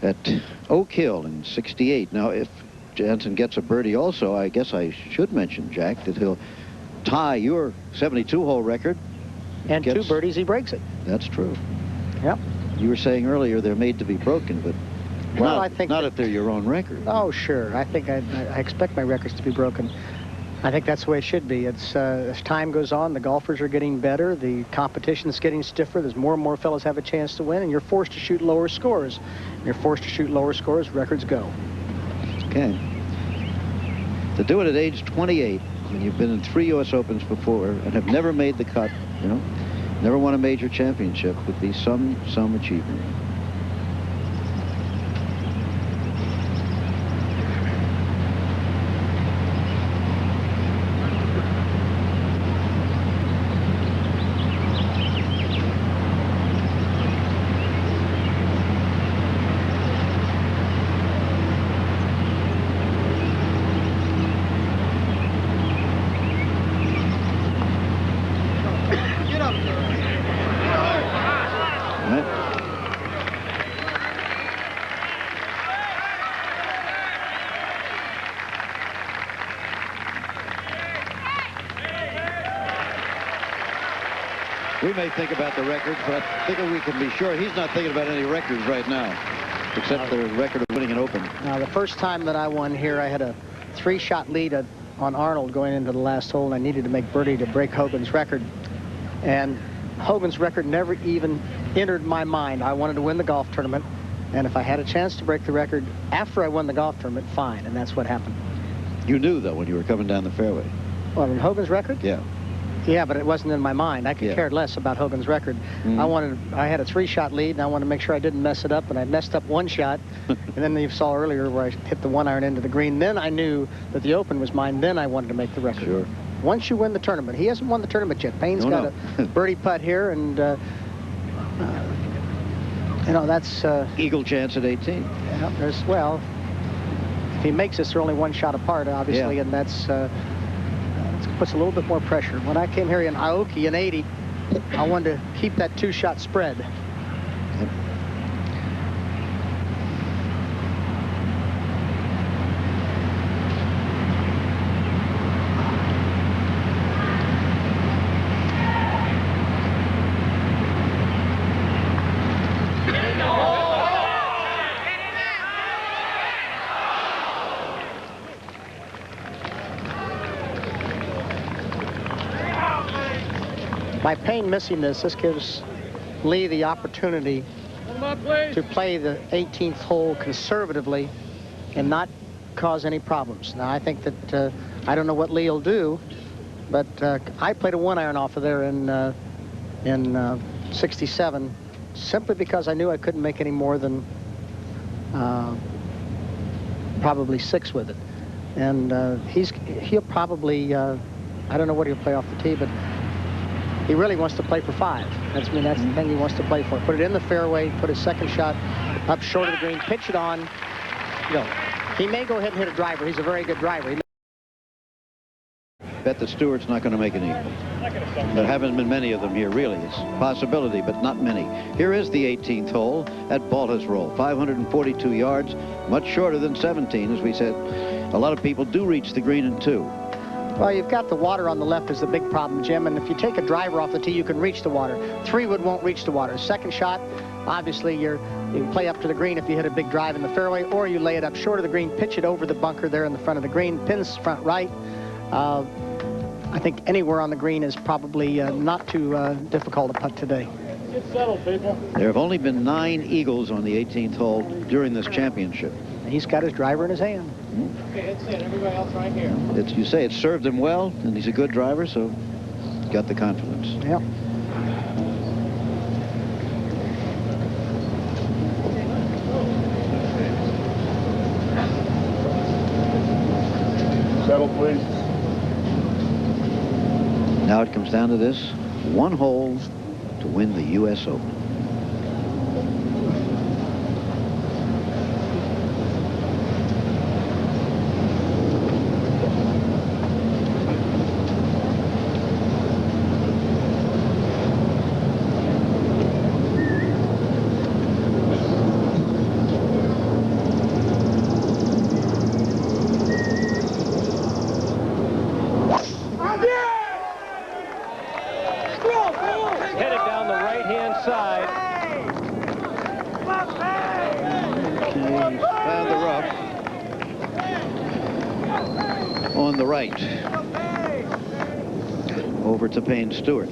at Oak Hill in 68. Now, if Janzen gets a birdie also, I guess I should mention, Jack, that he'll tie your 72-hole record. And 2 birdies, he breaks it. That's true. Yep. You were saying earlier they're made to be broken, but well, I think not if they're your own record. Oh, sure. I think I expect my records to be broken. I think that's the way it should be. It's as time goes on, the golfers are getting better. The competition's getting stiffer. There's more and more fellas have a chance to win, and you're forced to shoot lower scores. You're forced to shoot lower scores, records go. Okay. To do it at age 28, when you've been in 3 U.S. Opens before and have never made the cut, you know, never won a major championship, would be some achievement. We may think about the records, but I think we can be sure he's not thinking about any records right now, except the record of winning an Open. Now, the first time that I won here, I had a 3-shot lead on Arnold going into the last hole, and I needed to make birdie to break Hogan's record. And Hogan's record never even entered my mind. I wanted to win the golf tournament, and if I had a chance to break the record after I won the golf tournament, fine, and that's what happened. You knew, though, when you were coming down the fairway. Well, in Hogan's record? Yeah. Yeah, but it wasn't in my mind. I could care less about Hogan's record. I had a 3-shot lead, and I wanted to make sure I didn't mess it up, and I messed up 1 shot. And then you saw earlier where I hit the 1-iron into the green. Then I knew that the Open was mine. Then I wanted to make the record. Sure. Once you win the tournament, he hasn't won the tournament yet. Payne's got a birdie putt here, and you know, that's eagle chance at 18. Yeah, there's, well, if he makes this, they're only 1 shot apart, obviously, and that's puts a little bit more pressure. When I came here in Aoki in 80, I wanted to keep that 2-shot spread. By Payne missing this gives Lee the opportunity to play the 18th hole conservatively and not cause any problems. Now, I think that, I don't know what Lee will do, but I played a 1-iron off of there in 67 simply because I knew I couldn't make any more than probably 6 with it. And he'll probably, I don't know what he'll play off the tee, but he really wants to play for 5. That's the thing he wants to play for. Put it in the fairway, put his 2nd shot up short of the green, pitch it on. You know, he may go ahead and hit a driver. He's a very good driver. Bet that Stewart's not going to make an eagle. There haven't been many of them here, really. It's a possibility, but not many. Here is the 18th hole at Baltusrol, 542 yards, much shorter than 17, as we said. A lot of people do reach the green in 2. Well, you've got the water on the left is the big problem, Jim, and if you take a driver off the tee, you can reach the water. 3-wood won't reach the water. 2nd shot, obviously, you play up to the green if you hit a big drive in the fairway, or you lay it up short of the green, pitch it over the bunker there in the front of the green, pins front right. I think anywhere on the green is probably not too difficult to putt today. Get settled, people. There have only been 9 eagles on the 18th hole during this championship. He's got his driver in his hand. Okay, that's it. Everybody else right here. You say it served him well, and he's a good driver, so he's got the confidence. Yep. Settle, please. Now it comes down to this 1 hole to win the U.S. Open. On the right, over to Payne Stewart.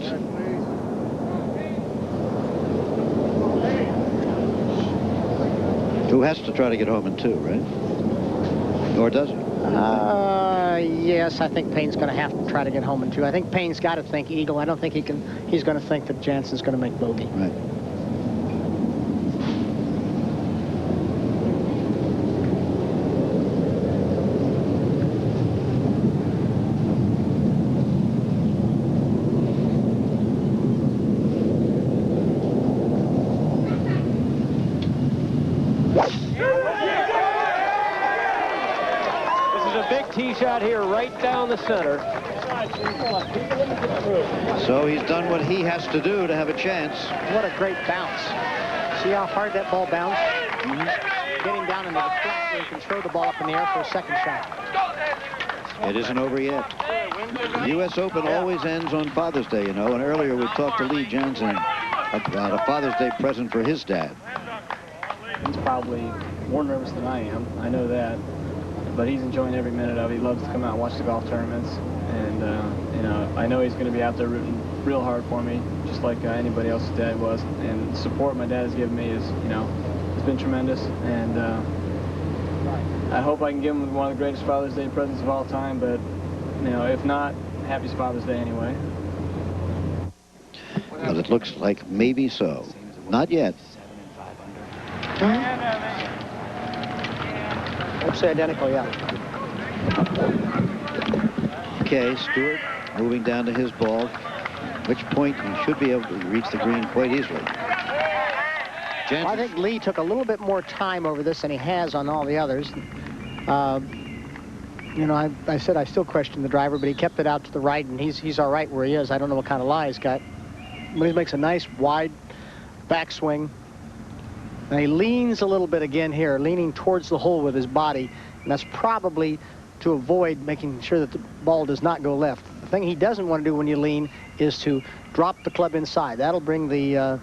Who has to try to get home in 2, right? Or does he? Yes, I think Payne's going to have to try to get home in 2. I think Payne's got to think eagle. I don't think he's going to think that Janzen's going to make bogey. Right. Tee shot here right down the center. So he's done what he has to do to have a chance. What a great bounce. See how hard that ball bounced? Getting down into the flat where you can throw the ball up in the air for a 2nd shot. It isn't over yet. The U.S. Open always ends on Father's Day, you know, and earlier we talked to Lee Janzen about a Father's Day present for his dad. He's probably more nervous than I am. I know that. But he's enjoying every minute of it. He loves to come out and watch the golf tournaments. And, you know, I know he's going to be out there rooting real hard for me, just like anybody else's dad was. And the support my dad has given me is, you know, has been tremendous. And I hope I can give him one of the greatest Father's Day presents of all time. But, you know, if not, happy Father's Day anyway. But it looks like maybe so. Not yet. I'd say identical, yeah. Okay, Stewart moving down to his ball, at which point he should be able to reach the green quite easily. Well, I think Lee took a little bit more time over this than he has on all the others. You know, I said I still question the driver, but he kept it out to the right, and he's all right where he is. I don't know what kind of lie he's got. But he makes a nice wide backswing. And he leans a little bit again here, leaning towards the hole with his body, and that's probably to avoid making sure that the ball does not go left. The thing he doesn't want to do when you lean is to drop the club inside. That'll bring the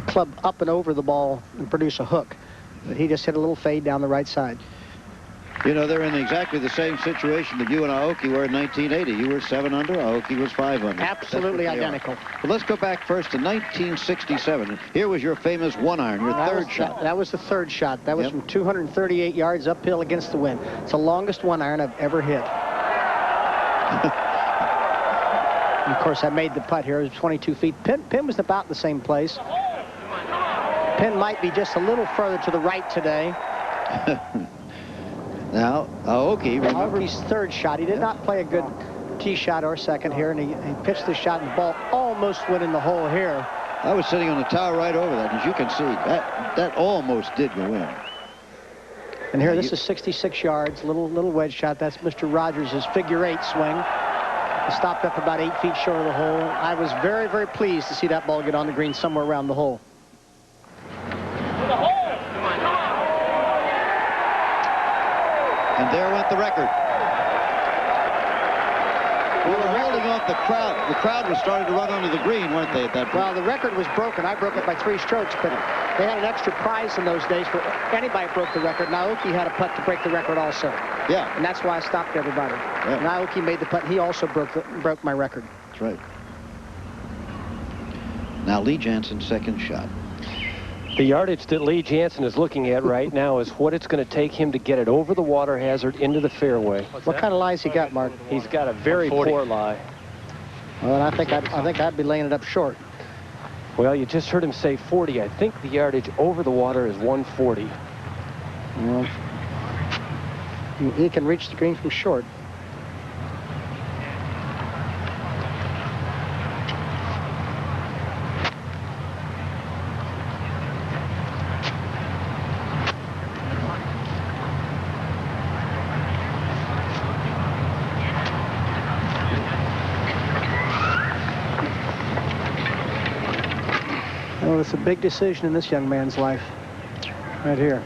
club up and over the ball and produce a hook. But he just hit a little fade down the right side. You know, they're in exactly the same situation that you and Aoki were in 1980. You were 7 under, Aoki was 5 under. Absolutely identical. But let's go back first to 1967. Here was your famous 1-iron, your third shot. That was the third shot. That was from 238 yards uphill against the wind. It's the longest 1-iron I've ever hit. And of course, I made the putt here. It was 22 feet. Pin was about the same place. Pin might be just a little further to the right today. Now, Aoki, remember? Aoki's third shot. He did not play a good tee shot or second here, and he pitched the shot, and the ball almost went in the hole here. I was sitting on the tower right over that, as you can see. That almost did go in. And here, this is 66 yards, little wedge shot. That's Mr. Rogers' figure-8 swing. He stopped up about 8 feet short of the hole. I was very, very pleased to see that ball get on the green somewhere around the hole. And there went the record. We were holding off the crowd. The crowd was starting to run onto the green, weren't they, at that point? Well, the record was broken. I broke it by 3 strokes, but they had an extra prize in those days for anybody broke the record. Naoki had a putt to break the record also. Yeah. And that's why I stopped everybody. Yeah. Naoki made the putt. He also broke my record. That's right. Now, Lee Janzen's second shot. The yardage that Lee Janzen is looking at right now is what it's going to take him to get it over the water hazard into the fairway. What kind of lies he got, Mark? He's got a very poor lie. Well, I think I'd be laying it up short. Well, you just heard him say 40. I think the yardage over the water is 140. Well, he can reach the green from short. Well, it's a big decision in this young man's life, right here.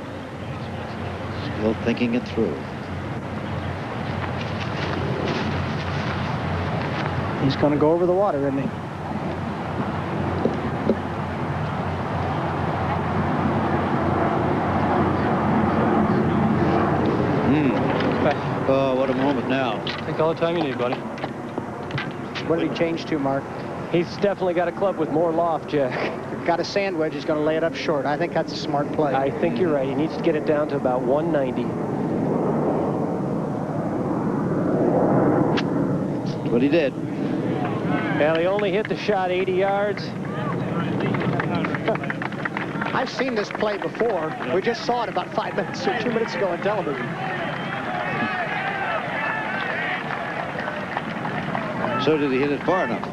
Still thinking it through. He's going to go over the water, isn't he? Oh, what a moment now. Take all the time you need, buddy. What did he change to, Mark? He's definitely got a club with more loft, Jack. Got a sand wedge. He's going to lay it up short. I think that's a smart play. I think you're right. He needs to get it down to about 190. But he did. Well, he only hit the shot 80 yards. I've seen this play before. We just saw it about 5 minutes or 2 minutes ago on television. So did he hit it far enough?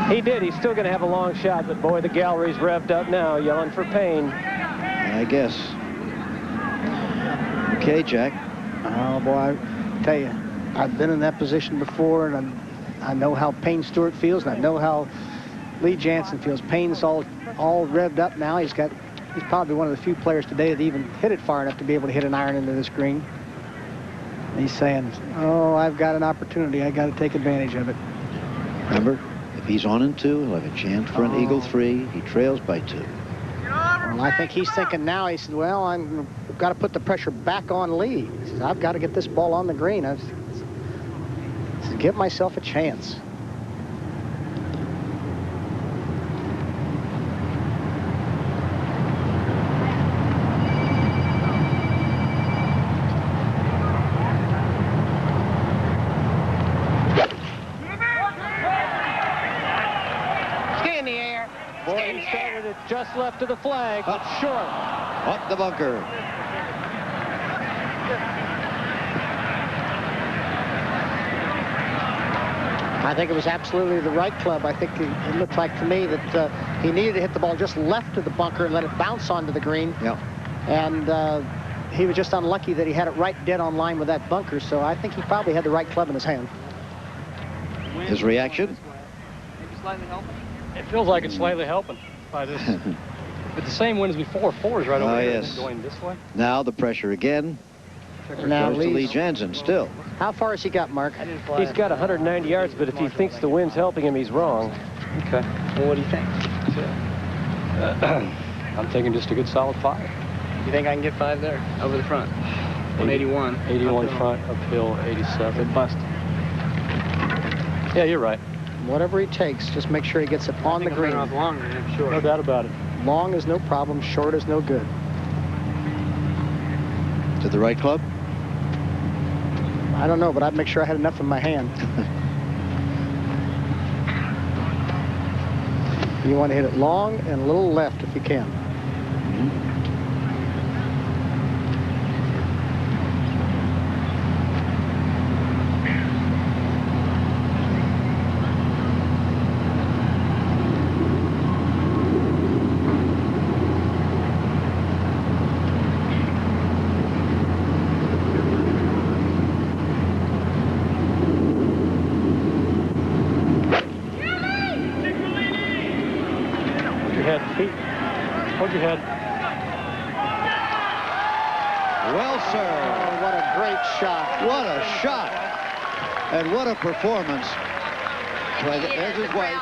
He did. He's still going to have a long shot, but boy, the gallery's revved up now, yelling for Payne. I guess. Okay, Jack. Oh, boy, I tell you, I've been in that position before, and I know how Payne Stewart feels, and I know how Lee Janzen feels. Payne's all revved up now. He's probably one of the few players today that even hit it far enough to be able to hit an iron into this green. He's saying, oh, I've got an opportunity. I got to take advantage of it. Remember, if he's on in 2, he'll have a chance for an eagle 3. He trails by 2. Well, I think he's thinking now, he said, well, I've got to put the pressure back on Lee. He says, I've got to get this ball on the green. He said, give myself a chance. Just left of the flag, but short. Up the bunker. I think it was absolutely the right club. I think it looked like to me that he needed to hit the ball just left of the bunker and let it bounce onto the green. Yeah. And he was just unlucky that he had it right dead on line with that bunker, so I think he probably had the right club in his hand. His reaction? Maybe slightly helping. It feels like it's slightly helping by this. But the same wind as before. 4 is right over here. Yes. Going this way. Now the pressure again. Now goes to Lee Janzen still. How far has he got, Mark? He's got 190 yards, but if he thinks the wind's helping him, he's wrong. Okay. Well, what do you think? I'm thinking just a good solid 5. You think I can get 5 there? Over the front. 181. 81 front, uphill 87. Good bust. Yeah, you're right. Whatever he takes, just make sure he gets it on the green. Off longer, I'm sure. No doubt about it. Long is no problem, short is no good. To the right club? I don't know, but I'd make sure I had enough in my hand. You want to hit it long and a little left if you can. Hold your head. Well, sir. Oh, what a great shot. What a shot. And what a performance by there's his wife,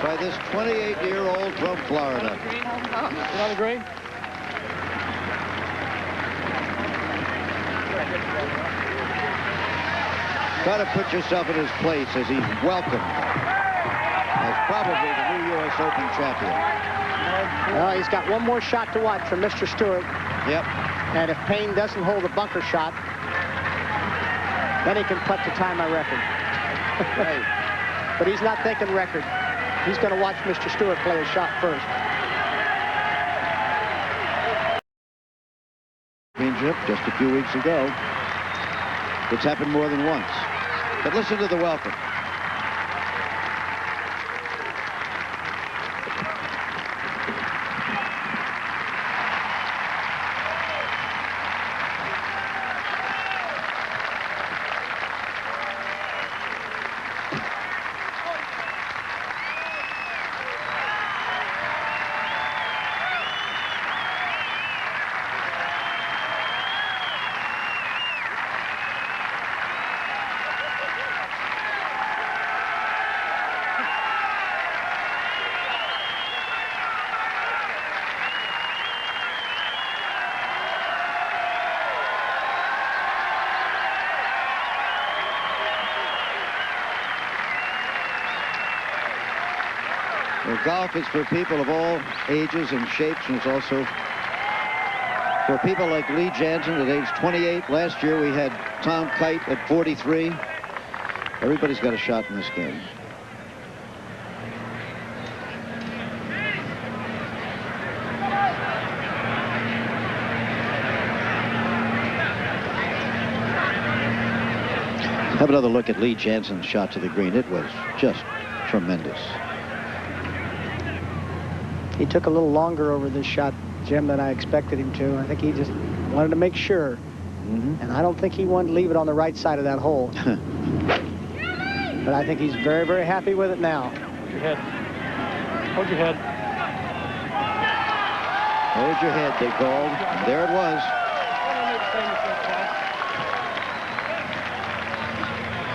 by this 28-year-old from Florida. Get on the green. Try to put yourself in his place as he's welcomed as probably the new U.S. Open champion. Well, he's got one more shot to watch from Mr. Stewart. Yep. And if Payne doesn't hold a bunker shot, then he can putt to tie my record. But he's not thinking record. He's going to watch Mr. Stewart play his shot first. Championship just a few weeks ago. It's happened more than once. But listen to the welcome. Well, golf is for people of all ages and shapes, and it's also for people like Lee Janzen at age 28. Last year we had Tom Kite at 43. Everybody's got a shot in this game. Have another look at Lee Janzen's shot to the green. It was just tremendous. He took a little longer over this shot, Jim, than I expected him to. I think he just wanted to make sure. And I don't think he wanted to leave it on the right side of that hole. But I think he's very, very happy with it now. Hold your head. Hold your head. Hold your head, they called. And there it was.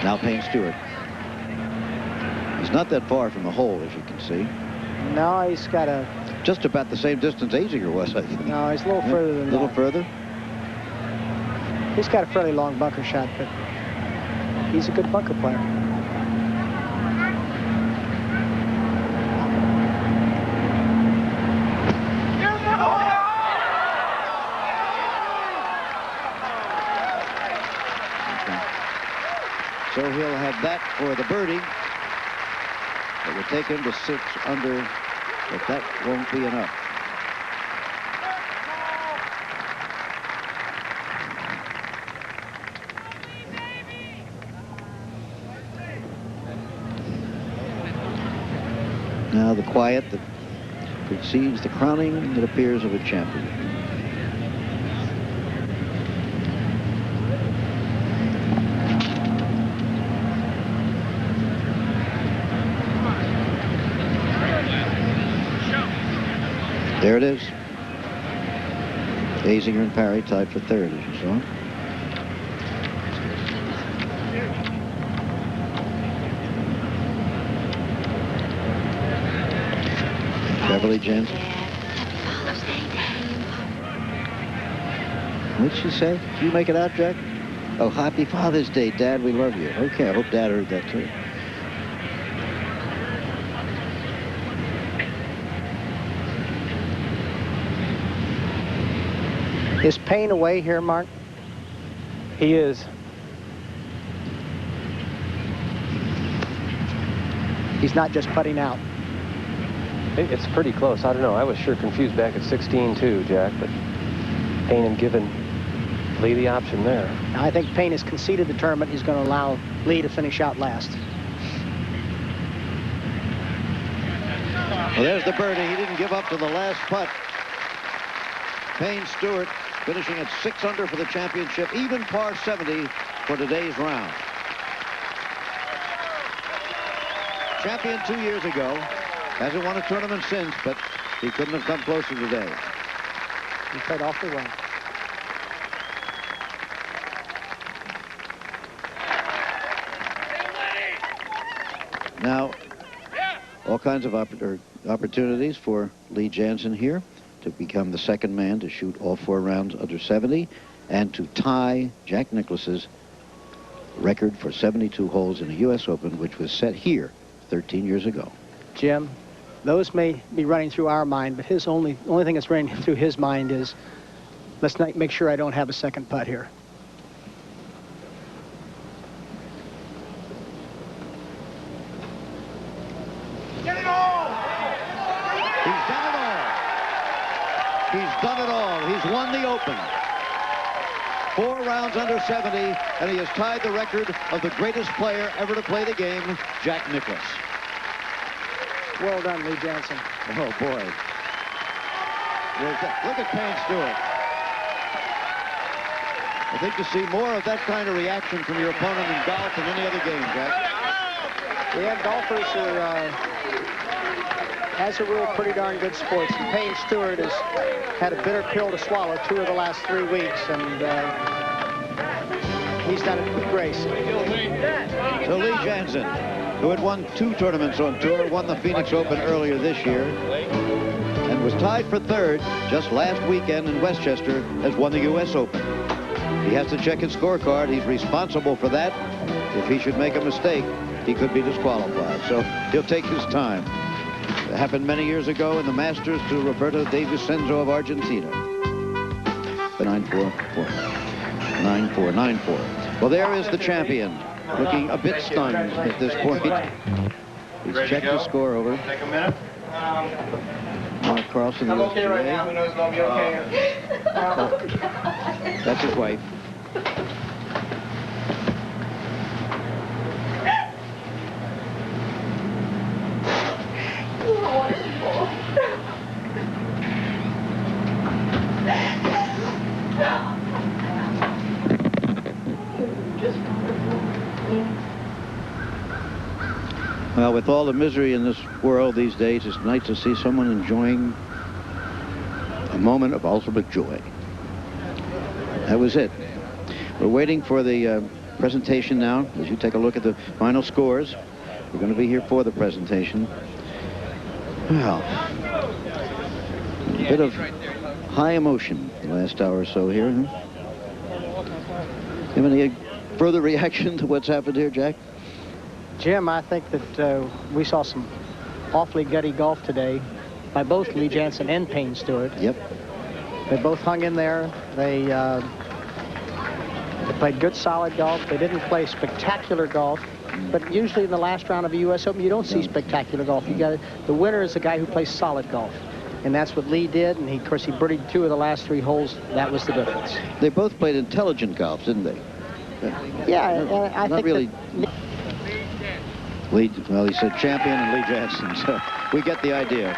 Now Payne Stewart. He's not that far from the hole, as you can see. No, he's got a... Just about the same distance Azinger was, I think. No, he's a little further than that. A little further? He's got a fairly long bunker shot, but he's a good bunker player. So he'll have that for the birdie. It will take him to 6 under, but that won't be enough. Now the quiet that precedes the crowning, it appears, of a champion. There it is. Azinger and Parry tied for third, as you saw. Beverly Janzen. What'd she say? Did you make it out, Jack? Oh, happy Father's Day, Dad. We love you. Okay, I hope Dad heard that, too. Is Payne away here, Mark? He is. He's not just putting out. It's pretty close. I don't know. I was sure confused back at 16, too, Jack, but Payne had given Lee the option there. Now, I think Payne has conceded the tournament. He's going to allow Lee to finish out last. Well, there's the birdie. He didn't give up to the last putt. Payne Stewart finishing at 6 under for the championship, even par 70 for today's round. Champion 2 years ago. Hasn't won a tournament since, but he couldn't have come closer today. He played awfully well. Now, all kinds of opportunities for Lee Janzen here to become the second man to shoot all 4 rounds under 70 and to tie Jack Nicklaus's record for 72 holes in the U.S. Open, which was set here 13 years ago. Jim, those may be running through our mind, but his only thing that's running through his mind is, let's not make sure I don't have a second putt here. Get it all! He's done it all. He's done it all. He's won the Open. 4 rounds under 70, and he has tied the record of the greatest player ever to play the game, Jack Nicklaus. Well done, Lee Janzen. Oh, boy. Look at Payne Stewart. I think to see more of that kind of reaction from your opponent in golf than any other game, Jack. We have golfers who are, as a rule, pretty darn good sports. And Payne Stewart has had a bitter pill to swallow 2 of the last 3 weeks, and he's done it with grace. So Lee Janzen, who had won 2 tournaments on tour, won the Phoenix Open earlier this year, and was tied for third just last weekend in Westchester, has won the U.S. Open. He has to check his scorecard. He's responsible for that. If he should make a mistake, he could be disqualified. So he'll take his time. It happened many years ago in the Masters to Roberto De Vicenzo of Argentina. 9-4, 9-4, 9-4. Well, there is the champion, looking a bit stunned at this point. He's checked the score over. Take a minute. Mark Carlson. I'm okay right now. Who knows if I'll be okay? That's his wife. Well, with all the misery in this world these days, it's nice to see someone enjoying a moment of ultimate joy. That was it. We're waiting for the presentation now, as you take a look at the final scores. We're going to be here for the presentation. Well, a bit of high emotion the last hour or so here. Have any further reaction to what's happened here, Jack? Jim, I think that we saw some awfully gutty golf today by both Lee Janzen and Payne Stewart. Yep. They both hung in there. They played good, solid golf. They didn't play spectacular golf. But usually in the last round of a U.S. Open, you don't see spectacular golf. The winner is the guy who plays solid golf. And that's what Lee did. And of course, he birdied 2 of the last 3 holes. That was the difference. They both played intelligent golf, didn't they? Yeah, I think really. Lee, well, he said champion and Lee Janzen, so we get the idea.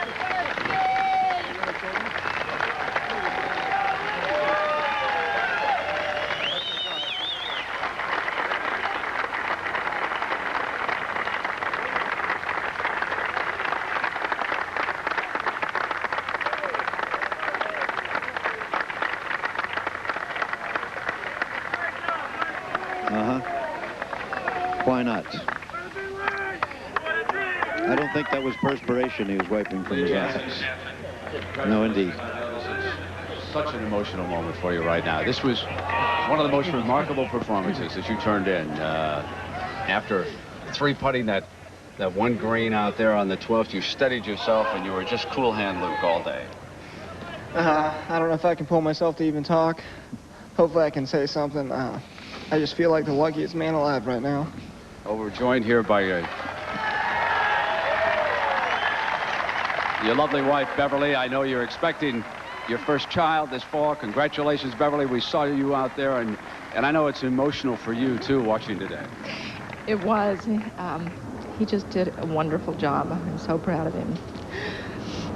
Why not? I don't think that was perspiration he was wiping from his eyes. No, indeed. Such an emotional moment for you right now. This was one of the most remarkable performances that you turned in after 3-putting that one green out there on the 12th. You steadied yourself and you were just cool hand Luke all day. I don't know if I can pull myself to even talk. Hopefully I can say something. I just feel like the luckiest man alive right now. Well, we're joined here by your lovely wife, Beverly. I know you're expecting your first child this fall. Congratulations, Beverly. We saw you out there, and I know it's emotional for you, too, watching today. It was. He just did a wonderful job. I'm so proud of him.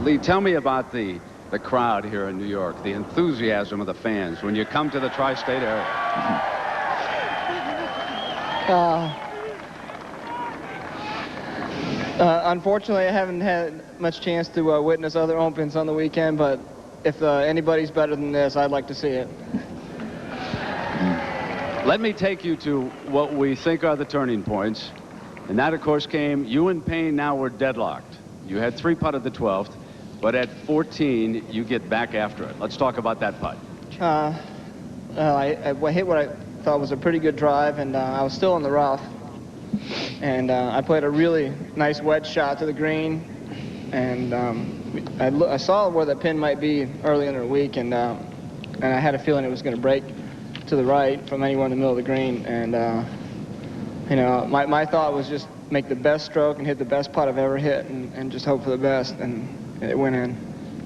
Lee, tell me about the crowd here in New York, the enthusiasm of the fans when you come to the tri-state area. Unfortunately, I haven't had much chance to witness other Opens on the weekend, but if anybody's better than this, I'd like to see it. Let me take you to what we think are the turning points. And that, of course, came, you and Payne now were deadlocked. You had 3-putt at the 12th, but at 14, you get back after it. Let's talk about that putt. I hit what I thought was a pretty good drive, and I was still in the rough. And I played a really nice wedge shot to the green, and I saw where the pin might be early in the week, and I had a feeling it was going to break to the right from anywhere in the middle of the green. And you know, my thought was just make the best stroke and hit the best putt I've ever hit, and just hope for the best, and it went in.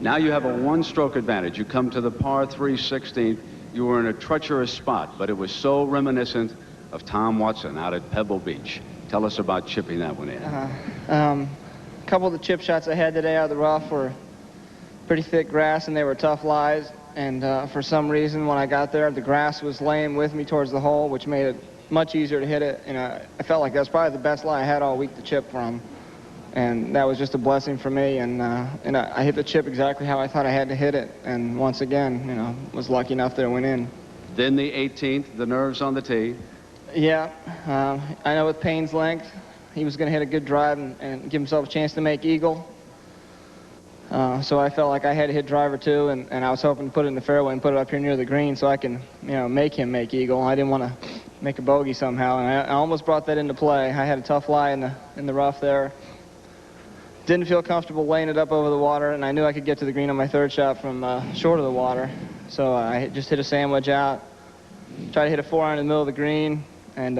Now you have a 1-stroke advantage. You come to the par 3 16th. You were in a treacherous spot, but it was so reminiscent of Tom Watson out at Pebble Beach. Tell us about chipping that one in. A couple of the chip shots I had today out of the rough were pretty thick grass, and they were tough lies. And for some reason, when I got there, the grass was laying with me towards the hole, which made it much easier to hit it. And I felt like that's probably the best lie I had all week to chip from. And that was just a blessing for me. And I hit the chip exactly how I thought I had to hit it. And once again, you know, was lucky enough that it went in. Then the 18th, the nerves on the tee. Yeah, I know with Payne's length, he was going to hit a good drive and give himself a chance to make eagle. So I felt like I had to hit driver too, and I was hoping to put it in the fairway and put it up here near the green so I can, you know, make him make eagle. I didn't want to make a bogey somehow, and I almost brought that into play. I had a tough lie in the rough there. Didn't feel comfortable laying it up over the water, and I knew I could get to the green on my 3rd shot from short of the water. So I just hit a sandwich out, tried to hit a 4-iron in the middle of the green, and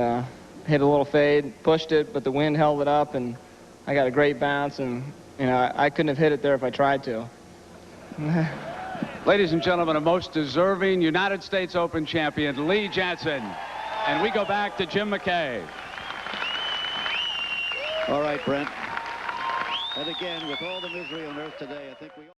hit a little fade, pushed it, but the wind held it up, and I got a great bounce, and you know, I couldn't have hit it there if I tried to. Ladies and gentlemen, a most deserving United States Open champion, Lee Janzen. And we go back to Jim McKay. All right, Brent. And again, with all the misery on earth today, I think we